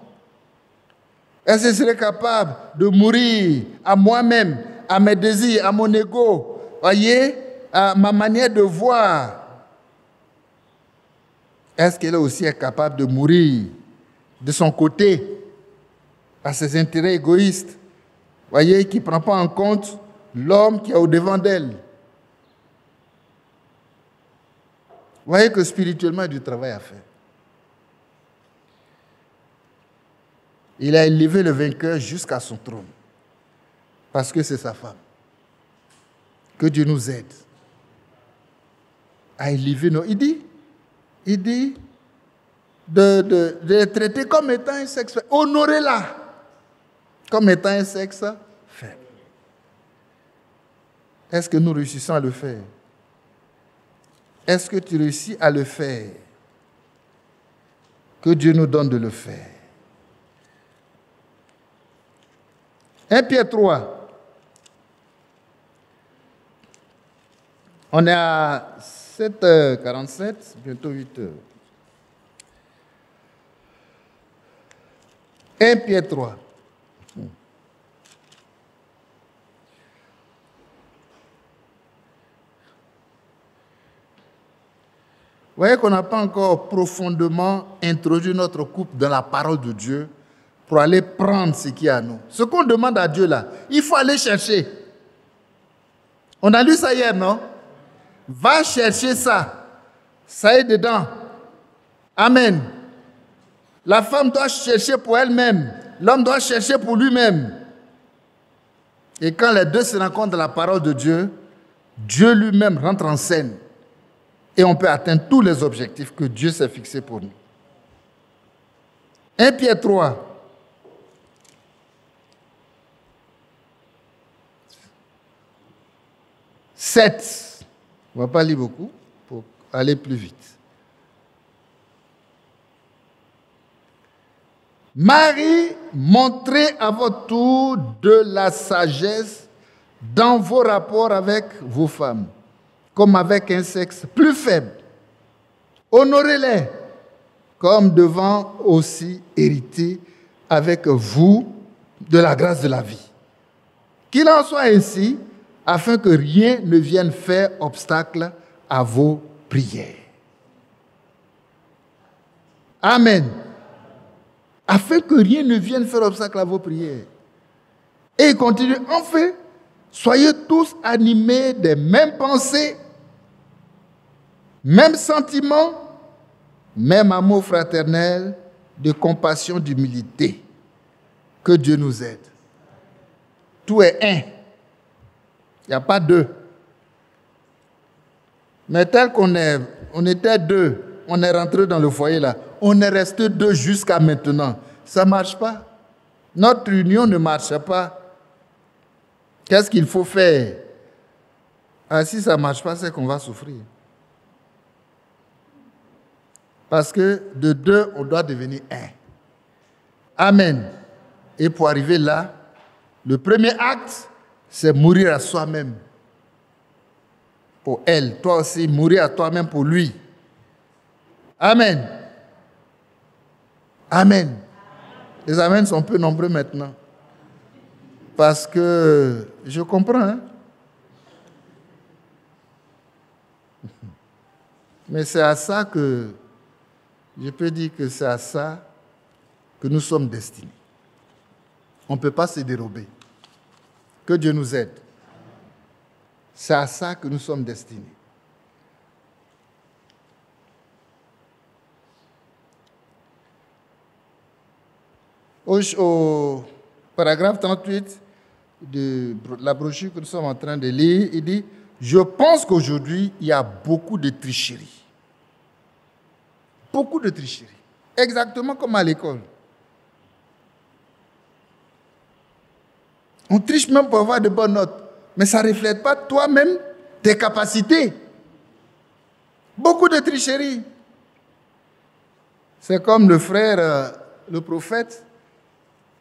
Est-ce que je serais capable de mourir à moi-même, à mes désirs, à mon ego, voyez, à ma manière de voir? Est-ce qu'elle aussi est capable de mourir de son côté, à ses intérêts égoïstes, voyez, qui ne prend pas en compte l'homme qui est au-devant d'elle? Vous voyez que spirituellement, il y a du travail à faire. Il a élevé le vainqueur jusqu'à son trône. Parce que c'est sa femme. Que Dieu nous aide à élever nos... Il dit de les traiter comme étant un sexe faible. Honorez-la comme étant un sexe faible. Est-ce que nous réussissons à le faire? Est-ce que tu réussis à le faire? Que Dieu nous donne de le faire. 1 Pierre 3. On est à 7h47, bientôt 8h. 1 Pierre 3. Vous voyez qu'on n'a pas encore profondément introduit notre couple dans la parole de Dieu pour aller prendre ce qui est à nous. Ce qu'on demande à Dieu là, il faut aller chercher. On a lu ça hier, non? Va chercher ça. Ça est dedans. Amen. La femme doit chercher pour elle-même. L'homme doit chercher pour lui-même. Et quand les deux se rencontrent dans la parole de Dieu, Dieu lui-même rentre en scène. Et on peut atteindre tous les objectifs que Dieu s'est fixés pour nous. 1 Pierre 3. « 7. On ne va pas lire beaucoup pour aller plus vite. Marie, montrez à votre tour de la sagesse dans vos rapports avec vos femmes, comme avec un sexe plus faible. Honorez-les comme devant aussi hériter avec vous de la grâce de la vie. Qu'il en soit ainsi, afin que rien ne vienne faire obstacle à vos prières. Amen. Afin que rien ne vienne faire obstacle à vos prières. Et il continue, enfin, soyez tous animés des mêmes pensées, mêmes sentiments, même amour fraternel, de compassion, d'humilité. Que Dieu nous aide. Tout est un. Il n'y a pas deux. Mais tel on était deux, on est rentré dans le foyer là, on est resté deux jusqu'à maintenant. Ça ne marche pas. Notre union ne marche pas. Qu'est-ce qu'il faut faire? Ah, si ça ne marche pas, c'est qu'on va souffrir. Parce que de deux, on doit devenir un. Amen. Et pour arriver là, le premier acte, c'est mourir à soi-même. Pour elle, toi aussi, mourir à toi-même pour lui. Amen. Amen. Les amens sont peu nombreux maintenant. Parce que je comprends, hein? Mais c'est à ça que, je peux dire que c'est à ça que nous sommes destinés. On ne peut pas se dérober. Que Dieu nous aide. C'est à ça que nous sommes destinés. Au paragraphe 38 de la brochure que nous sommes en train de lire, il dit « Je pense qu'aujourd'hui, il y a beaucoup de tricheries. » Beaucoup de tricheries. Exactement comme à l'école. On triche même pour avoir de bonnes notes. Mais ça ne reflète pas toi-même tes capacités. Beaucoup de tricheries. C'est comme le frère, le prophète,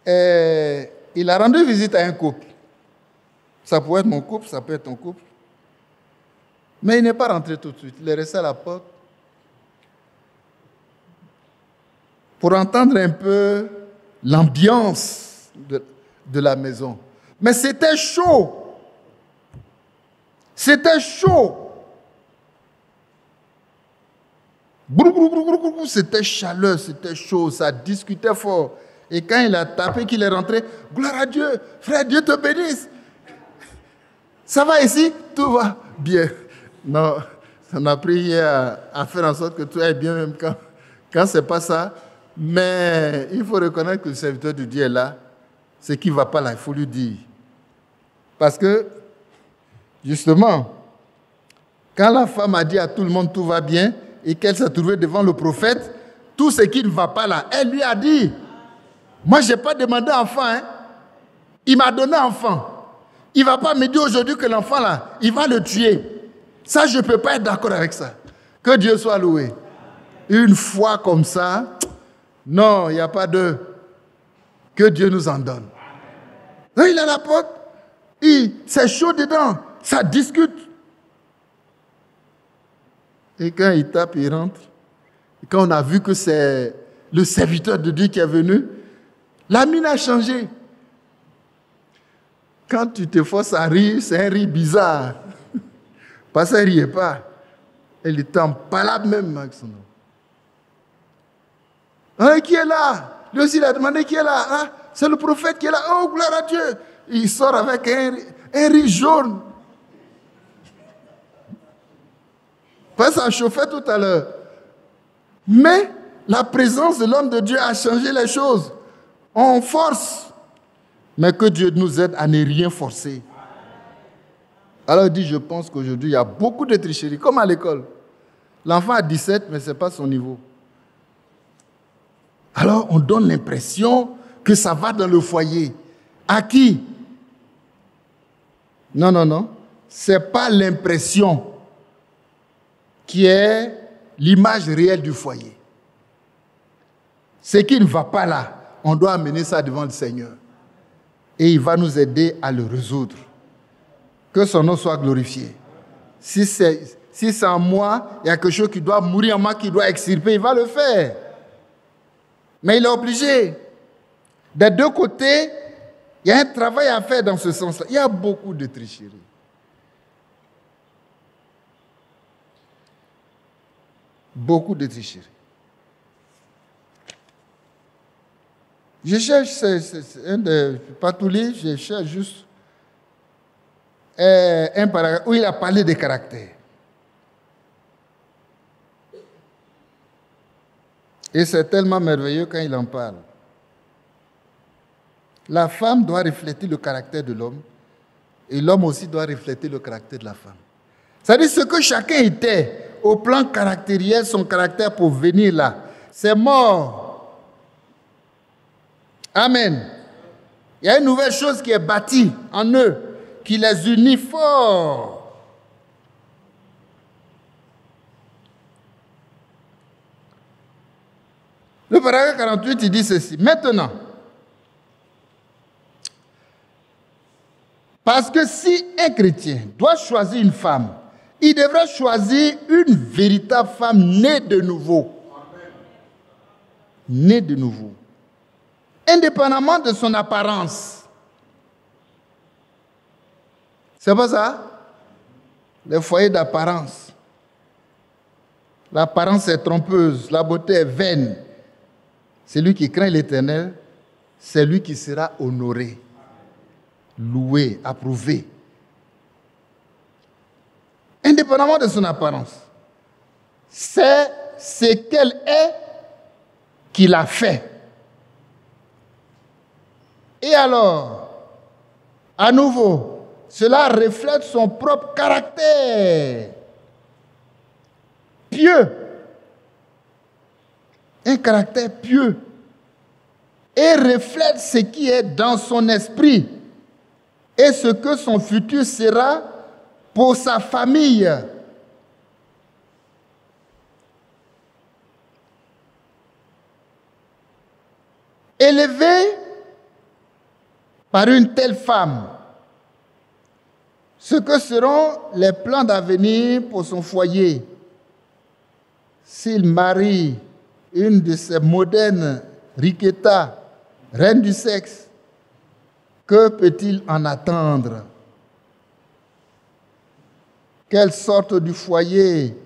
il a rendu visite à un couple. Ça pourrait être mon couple, ça peut être ton couple. Mais il n'est pas rentré tout de suite. Il est resté à la porte pour entendre un peu l'ambiance de la maison. Mais c'était chaud. C'était chaud. C'était chaleur, c'était chaud, ça discutait fort. Et quand il a tapé, qu'il est rentré, gloire à Dieu, frère, Dieu te bénisse. Ça va ici? Tout va bien. Non, on a prié à faire en sorte que tout aille bien, même quand ce n'est pas ça. Mais il faut reconnaître que le serviteur de Dieu est là. Ce qui ne va pas là, il faut lui dire. Parce que, justement, quand la femme a dit à tout le monde tout va bien et qu'elle s'est trouvée devant le prophète, tout ce qui ne va pas là, elle lui a dit, moi je n'ai pas demandé enfant, hein. Il m'a donné enfant. Il ne va pas me dire aujourd'hui que l'enfant là, il va le tuer. Ça, je ne peux pas être d'accord avec ça. Que Dieu soit loué. Une foi comme ça, non, il n'y a pas de... Que Dieu nous en donne. Là, il a la porte, c'est chaud dedans, ça discute. Et quand il tape, il rentre. Et quand on a vu que c'est le serviteur de Dieu qui est venu, la mine a changé. Quand tu te forces à rire, c'est un rire bizarre. Parce qu'elle ne riait pas. Elle était en palabre même avec son nom. Ah, qui est là? Lui aussi, il a demandé qui est là. Ah, c'est le prophète qui est là. Oh, gloire à Dieu. Il sort avec un riz jaune. Parce que ça chauffait tout à l'heure. Mais la présence de l'homme de Dieu a changé les choses. On force. Mais que Dieu nous aide à ne rien forcer. Alors il dit, je pense qu'aujourd'hui, il y a beaucoup de tricheries, comme à l'école. L'enfant a 17, mais ce n'est pas son niveau. Alors on donne l'impression que ça va dans le foyer. À qui? Non, non, non. Ce n'est pas l'impression qui est l'image réelle du foyer. Ce qui ne va pas là, on doit amener ça devant le Seigneur. Et il va nous aider à le résoudre. Que son nom soit glorifié. Si c'est en moi, il y a quelque chose qui doit mourir en moi, qui doit extirper, il va le faire. Mais il est obligé. Des deux côtés, il y a un travail à faire dans ce sens-là. Il y a beaucoup de tricheries. Beaucoup de tricheries. Je cherche, je ne peux pas tout lire, je cherche juste un paragraphe où il a parlé des caractères. Et c'est tellement merveilleux quand il en parle. La femme doit refléter le caractère de l'homme et l'homme aussi doit refléter le caractère de la femme. C'est-à-dire ce que chacun était au plan caractériel, son caractère pour venir là, c'est mort. Amen. Il y a une nouvelle chose qui est bâtie en eux, qui les unit fort. Le paragraphe 48, il dit ceci. Maintenant, parce que si un chrétien doit choisir une femme, il devrait choisir une véritable femme née de nouveau. Née de nouveau. Indépendamment de son apparence. C'est pas ça? Les foyers d'apparence. L'apparence est trompeuse, la beauté est vaine. Celui qui craint l'Éternel, c'est lui qui sera honoré, loué, approuvé. Indépendamment de son apparence. C'est ce qu'elle est qu'il a fait. Et alors, à nouveau, cela reflète son propre caractère. Pieux. Un caractère pieux. Et reflète ce qui est dans son esprit et ce que son futur sera pour sa famille. Élevé par une telle femme, ce que seront les plans d'avenir pour son foyer s'il marie une de ces modernes riquetas, reines du sexe, que peut-il en attendre? Quelle sorte du foyer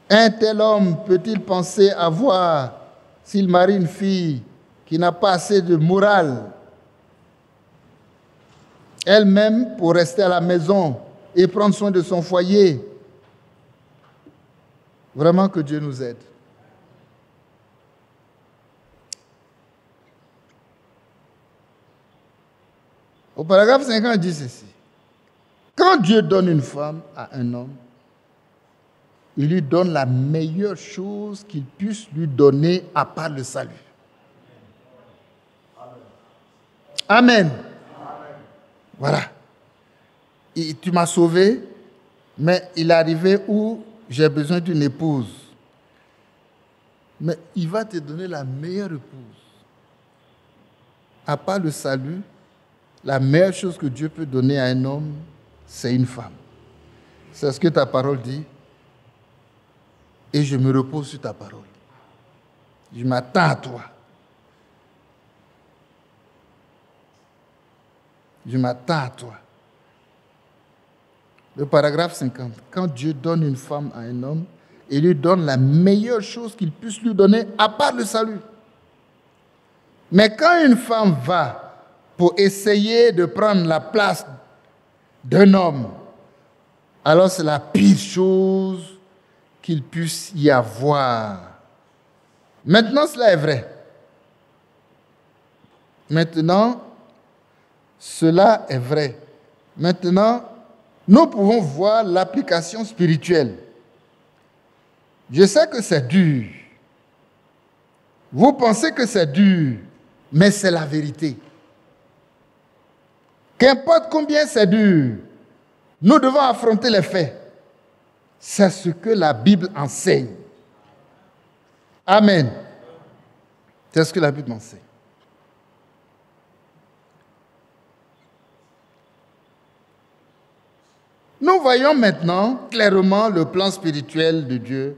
un tel homme peut-il penser avoir s'il marie une fille qui n'a pas assez de morale, elle-même pour rester à la maison et prendre soin de son foyer? Vraiment que Dieu nous aide. Au paragraphe 50, il dit ceci. Quand Dieu donne une femme à un homme, il lui donne la meilleure chose qu'il puisse lui donner à part le salut. Amen. Voilà. Et tu m'as sauvé, mais il est arrivé où j'ai besoin d'une épouse. Mais il va te donner la meilleure épouse. À part le salut, la meilleure chose que Dieu peut donner à un homme, c'est une femme. C'est ce que ta parole dit. Et je me repose sur ta parole. Je m'attends à toi. Je m'attends à toi. Le paragraphe 50. Quand Dieu donne une femme à un homme, il lui donne la meilleure chose qu'il puisse lui donner, à part le salut. Mais quand une femme va pour essayer de prendre la place d'un homme, alors c'est la pire chose qu'il puisse y avoir. Maintenant, cela est vrai. Maintenant, cela est vrai. Maintenant, nous pouvons voir l'application spirituelle. Je sais que c'est dur. Vous pensez que c'est dur, mais c'est la vérité. Qu'importe combien c'est dur, nous devons affronter les faits. C'est ce que la Bible enseigne. Amen. C'est ce que la Bible enseigne. Nous voyons maintenant clairement le plan spirituel de Dieu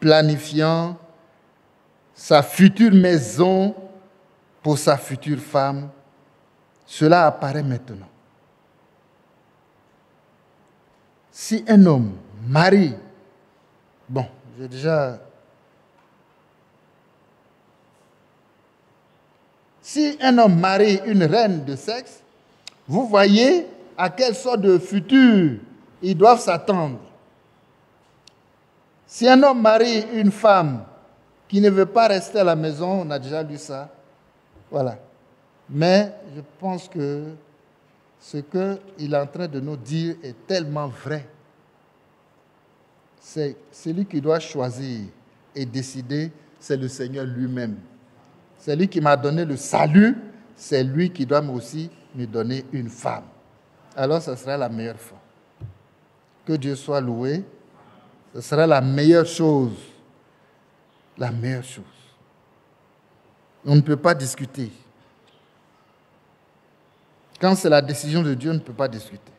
planifiant sa future maison pour sa future femme. Cela apparaît maintenant. Si un homme marie, si un homme marie une reine de sexe, vous voyez à quelle sorte de futur ils doivent s'attendre. Si un homme marie une femme qui ne veut pas rester à la maison, on a déjà lu ça, voilà. Mais je pense que ce qu'il est en train de nous dire est tellement vrai. C'est celui qui doit choisir et décider, c'est le Seigneur lui-même. C'est lui qui m'a donné le salut, c'est lui qui doit aussi me donner une femme. Alors ce sera la meilleure femme. Que Dieu soit loué. Ce sera la meilleure chose la meilleure chose. On ne peut pas discuter. Quand c'est la décision de Dieu, on ne peut pas discuter.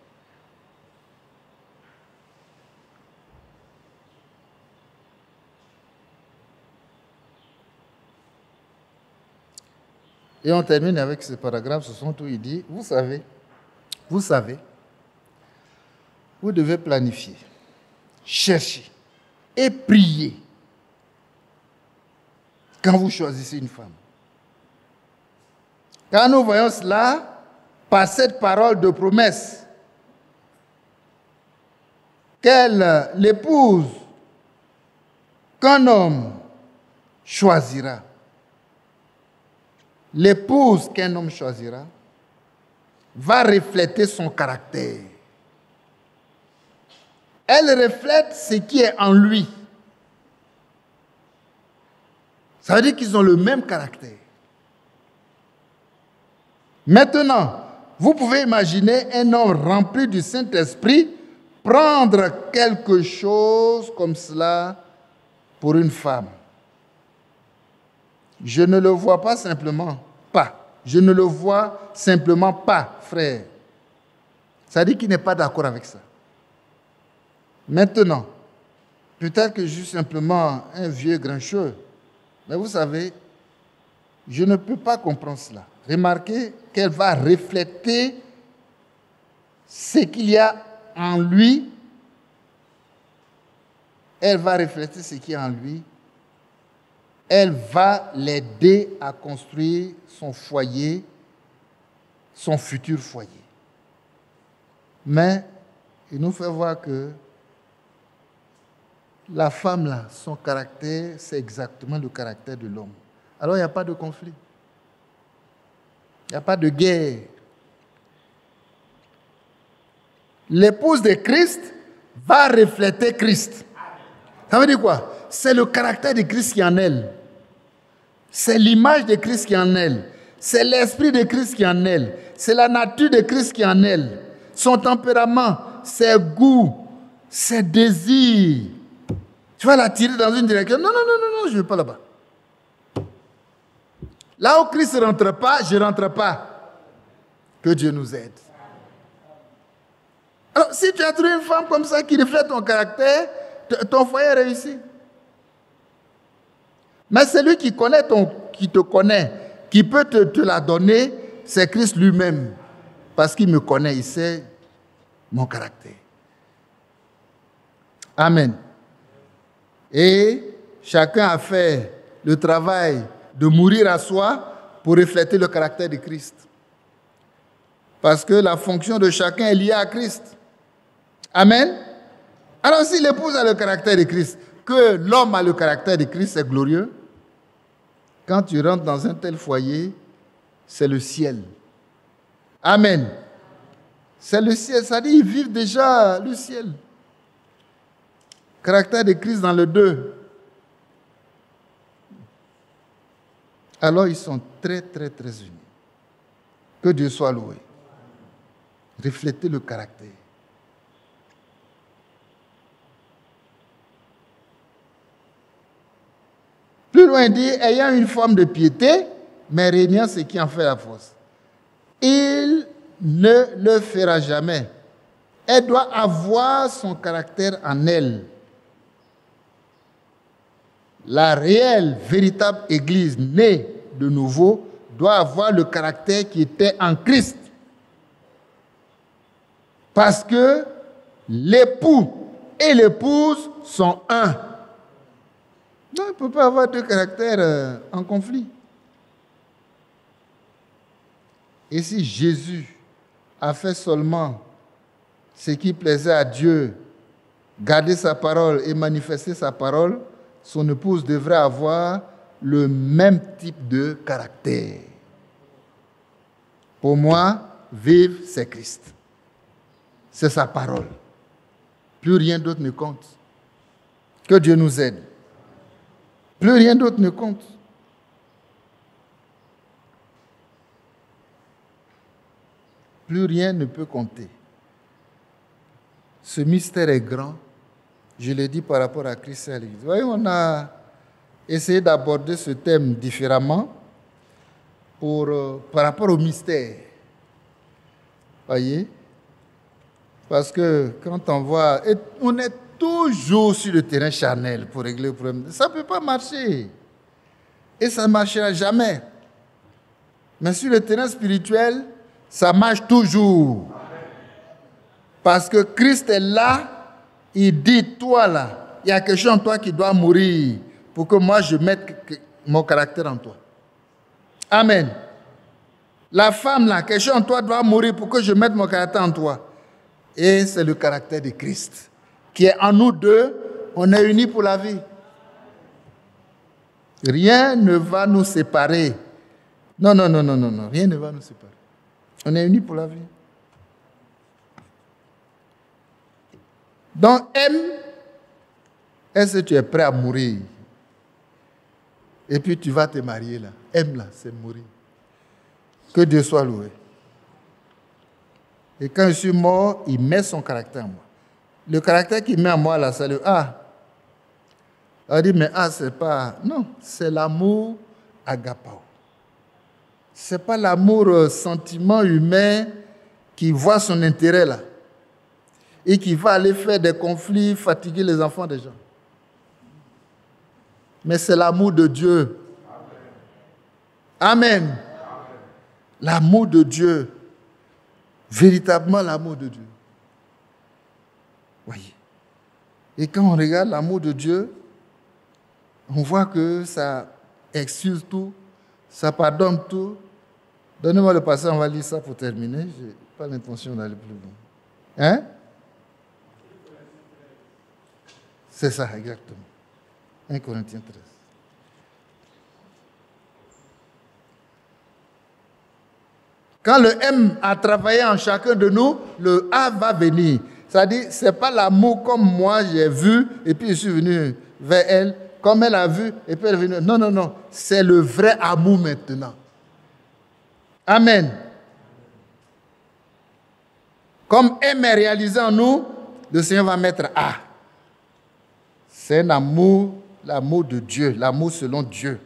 Et on termine avec ce paragraphe, ce sont où il dit, vous savez, vous devez planifier, chercher et prier quand vous choisissez une femme. Quand nous voyons cela, par cette parole de promesse, qu'elle l'épouse qu'un homme choisira, l'épouse qu'un homme choisira, va refléter son caractère. Elle reflète ce qui est en lui. Ça veut dire qu'ils ont le même caractère. Maintenant, vous pouvez imaginer un homme rempli du Saint-Esprit prendre quelque chose comme cela pour une femme. Je ne le vois pas simplement pas. Je ne le vois simplement pas, frère. Ça veut dire qu'il n'est pas d'accord avec ça. Maintenant, peut-être que je suis simplement un vieux grincheux, mais vous savez, je ne peux pas comprendre cela. Remarquez qu'elle va refléter ce qu'il y a en lui. Elle va refléter ce qu'il y a en lui. Elle va l'aider à construire son foyer, son futur foyer. Mais il nous fait voir que la femme, là, son caractère, c'est exactement le caractère de l'homme. Alors, il n'y a pas de conflit. Il n'y a pas de guerre. L'épouse de Christ va refléter Christ. Ça veut dire quoi? C'est le caractère de Christ qui est en elle. C'est l'image de Christ qui est en elle. C'est l'esprit de Christ qui est en elle. C'est la nature de Christ qui est en elle. Son tempérament, ses goûts, ses désirs. Tu vas l'attirer dans une direction. Non, je ne vais pas là-bas. Là où Christ ne rentre pas, je ne rentre pas. Que Dieu nous aide. Alors, si tu as trouvé une femme comme ça qui reflète ton caractère, ton foyer est réussi. Mais celui qui te connaît, qui peut te la donner, c'est Christ lui-même. Parce qu'il me connaît, il sait mon caractère. Amen. Et chacun a fait le travail de mourir à soi pour refléter le caractère de Christ. Parce que la fonction de chacun est liée à Christ. Amen. Alors si l'épouse a le caractère de Christ, que l'homme a le caractère de Christ, c'est glorieux. Quand tu rentres dans un tel foyer, c'est le ciel. Amen. C'est le ciel, ça dit, ils vivent déjà le ciel. Caractère de Christ dans le 2. Alors ils sont très, très, très unis. Que Dieu soit loué. Reflétez le caractère. Plus loin, il dit, ayant une forme de piété, mais régnant ce qui en fait la force. Il ne le fera jamais. Elle doit avoir son caractère en elle. La réelle, véritable Église née de nouveau doit avoir le caractère qui était en Christ. Parce que l'époux et l'épouse sont un. Non, il ne peut pas avoir deux caractères en conflit. Et si Jésus a fait seulement ce qui plaisait à Dieu, garder sa parole et manifester sa parole, son épouse devrait avoir le même type de caractère. Pour moi, vivre, c'est Christ. C'est sa parole. Plus rien d'autre ne compte. Que Dieu nous aide. Plus rien d'autre ne compte. Plus rien ne peut compter. Ce mystère est grand. Je l'ai dit par rapport à Christ et à l'Église. Vous voyez, on a essayer d'aborder ce thème différemment par rapport au mystère. Voyez? Parce que quand on voit, on est toujours sur le terrain charnel pour régler le problème. Ça ne peut pas marcher. Et ça ne marchera jamais. Mais sur le terrain spirituel, ça marche toujours. Parce que Christ est là, il dit, toi là, il y a quelque chose en toi qui doit mourir pour que moi je mette mon caractère en toi. Amen. La femme là, quelque chose en toi doit mourir pour que je mette mon caractère en toi. Et c'est le caractère de Christ qui est en nous deux, on est unis pour la vie. Rien ne va nous séparer. Non, rien ne va nous séparer. On est unis pour la vie. Donc, aime, est-ce que tu es prêt à mourir? Et puis tu vas te marier là. Aime là, c'est mourir. Que Dieu soit loué. Et quand je suis mort, il met son caractère en moi. Le caractère qu'il met en moi là, c'est le A. On dit, mais c'est pas... Non, c'est l'amour agapao. Ce n'est pas l'amour sentiment humain qui voit son intérêt là. Et qui va aller faire des conflits, fatiguer les enfants des gens. Mais c'est l'amour de Dieu. Amen. L'amour de Dieu. Véritablement l'amour de Dieu. Voyez. Et quand on regarde l'amour de Dieu, on voit que ça excuse tout, ça pardonne tout. Donnez-moi le passage, on va lire ça pour terminer. Je n'ai pas l'intention d'aller plus loin. Hein? C'est ça, exactement. 1 Corinthiens 13. Quand le M a travaillé en chacun de nous, le A va venir. C'est-à-dire, ce n'est pas l'amour comme moi j'ai vu, et puis je suis venu vers elle, comme elle a vu, et puis elle est venue. Non. C'est le vrai amour maintenant. Amen. Comme M est réalisé en nous, le Seigneur va mettre A. C'est un amour, l'amour de Dieu, l'amour selon Dieu.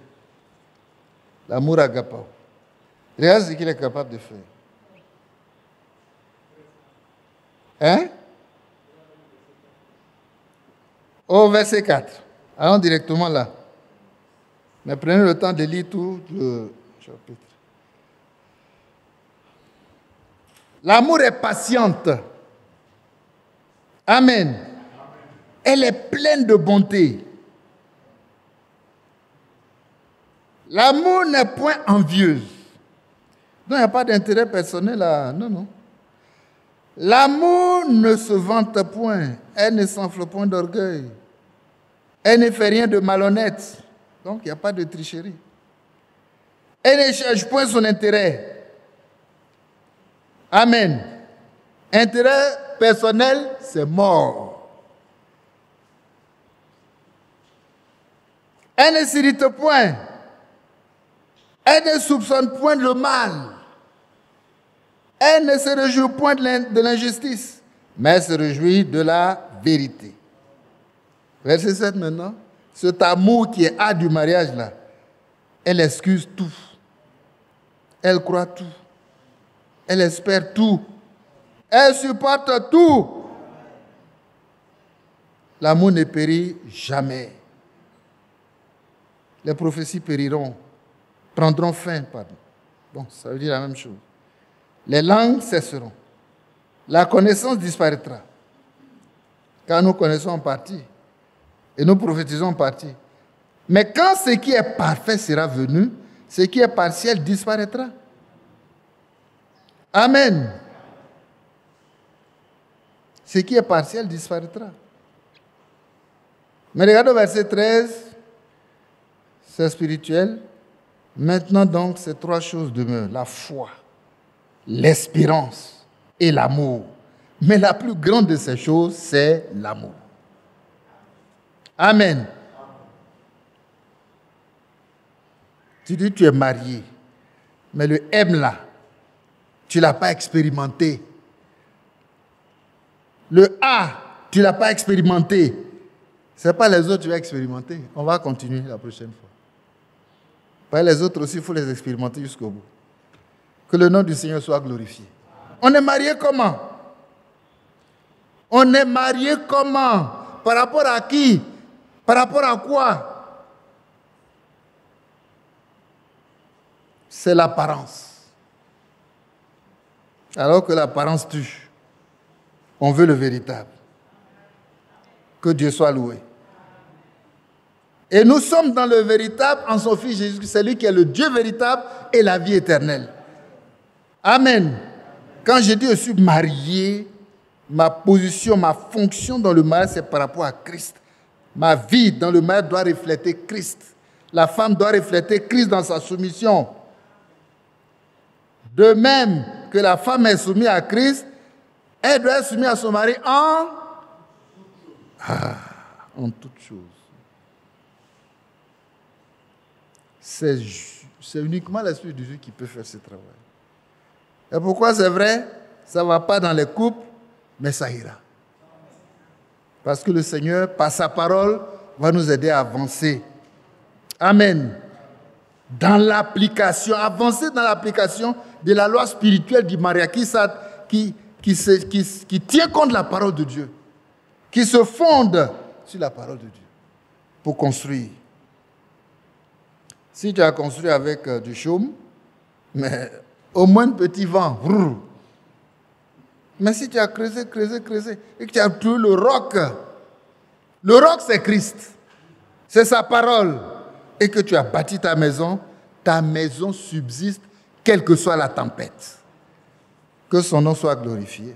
L'amour agapao. Regarde ce qu'il est capable de faire. Hein? Au verset 4. Allons directement là. Mais prenez le temps de lire tout le chapitre. L'amour est patiente. Amen. Elle est pleine de bonté. L'amour n'est point envieuse. Non, il n'y a pas d'intérêt personnel là. Non. L'amour ne se vante point. Elle ne s'enfle point d'orgueil. Elle ne fait rien de malhonnête. Donc, il n'y a pas de tricherie. Elle ne cherche point son intérêt. Amen. Intérêt personnel, c'est mort. Elle ne s'irrite point. Elle ne soupçonne point le mal. Elle ne se réjouit point de l'injustice, mais elle se réjouit de la vérité. Verset 7 maintenant. Cet amour qui est A du mariage là, elle excuse tout. Elle croit tout. Elle espère tout. Elle supporte tout. L'amour ne périt jamais. Les prophéties périront, prendront fin, pardon. Bon, ça veut dire la même chose. Les langues cesseront. La connaissance disparaîtra. Car nous connaissons en partie. Et nous prophétisons en partie. Mais quand ce qui est parfait sera venu, ce qui est partiel disparaîtra. Amen. Ce qui est partiel disparaîtra. Mais regardez au verset 13. C'est spirituel. Maintenant donc, ces trois choses demeurent. La foi, l'espérance et l'amour. Mais la plus grande de ces choses, c'est l'amour. Amen. Tu dis tu es marié, mais le M là, tu ne l'as pas expérimenté. Le A, tu ne l'as pas expérimenté. Ce n'est pas les autres que tu vas expérimenter. On va continuer la prochaine fois. Pas les autres aussi, il faut les expérimenter jusqu'au bout. Que le nom du Seigneur soit glorifié. On est marié comment? On est marié comment? Par rapport à qui? Par rapport à quoi? C'est l'apparence. Alors que l'apparence tue. On veut le véritable. Que Dieu soit loué. Et nous sommes dans le véritable en son Fils Jésus, c'est lui qui est le Dieu véritable et la vie éternelle. Amen. Quand je dis je suis marié, ma position, ma fonction dans le mariage, c'est par rapport à Christ. Ma vie dans le mariage doit refléter Christ. La femme doit refléter Christ dans sa soumission. De même que la femme est soumise à Christ, elle doit être soumise à son mari en toutes choses. C'est uniquement l'Esprit de Dieu qui peut faire ce travail. Et pourquoi c'est vrai? Ça ne va pas dans les couples, mais ça ira. Parce que le Seigneur, par sa parole, va nous aider à avancer. Amen. Dans l'application, avancer dans l'application de la loi spirituelle du mariage qui tient compte de la parole de Dieu, qui se fonde sur la parole de Dieu pour construire. Si tu as construit avec du chaume, mais au moins un petit vent, mais si tu as creusé, et que tu as trouvé le roc c'est Christ, c'est sa parole, et que tu as bâti ta maison subsiste, quelle que soit la tempête. Que son nom soit glorifié.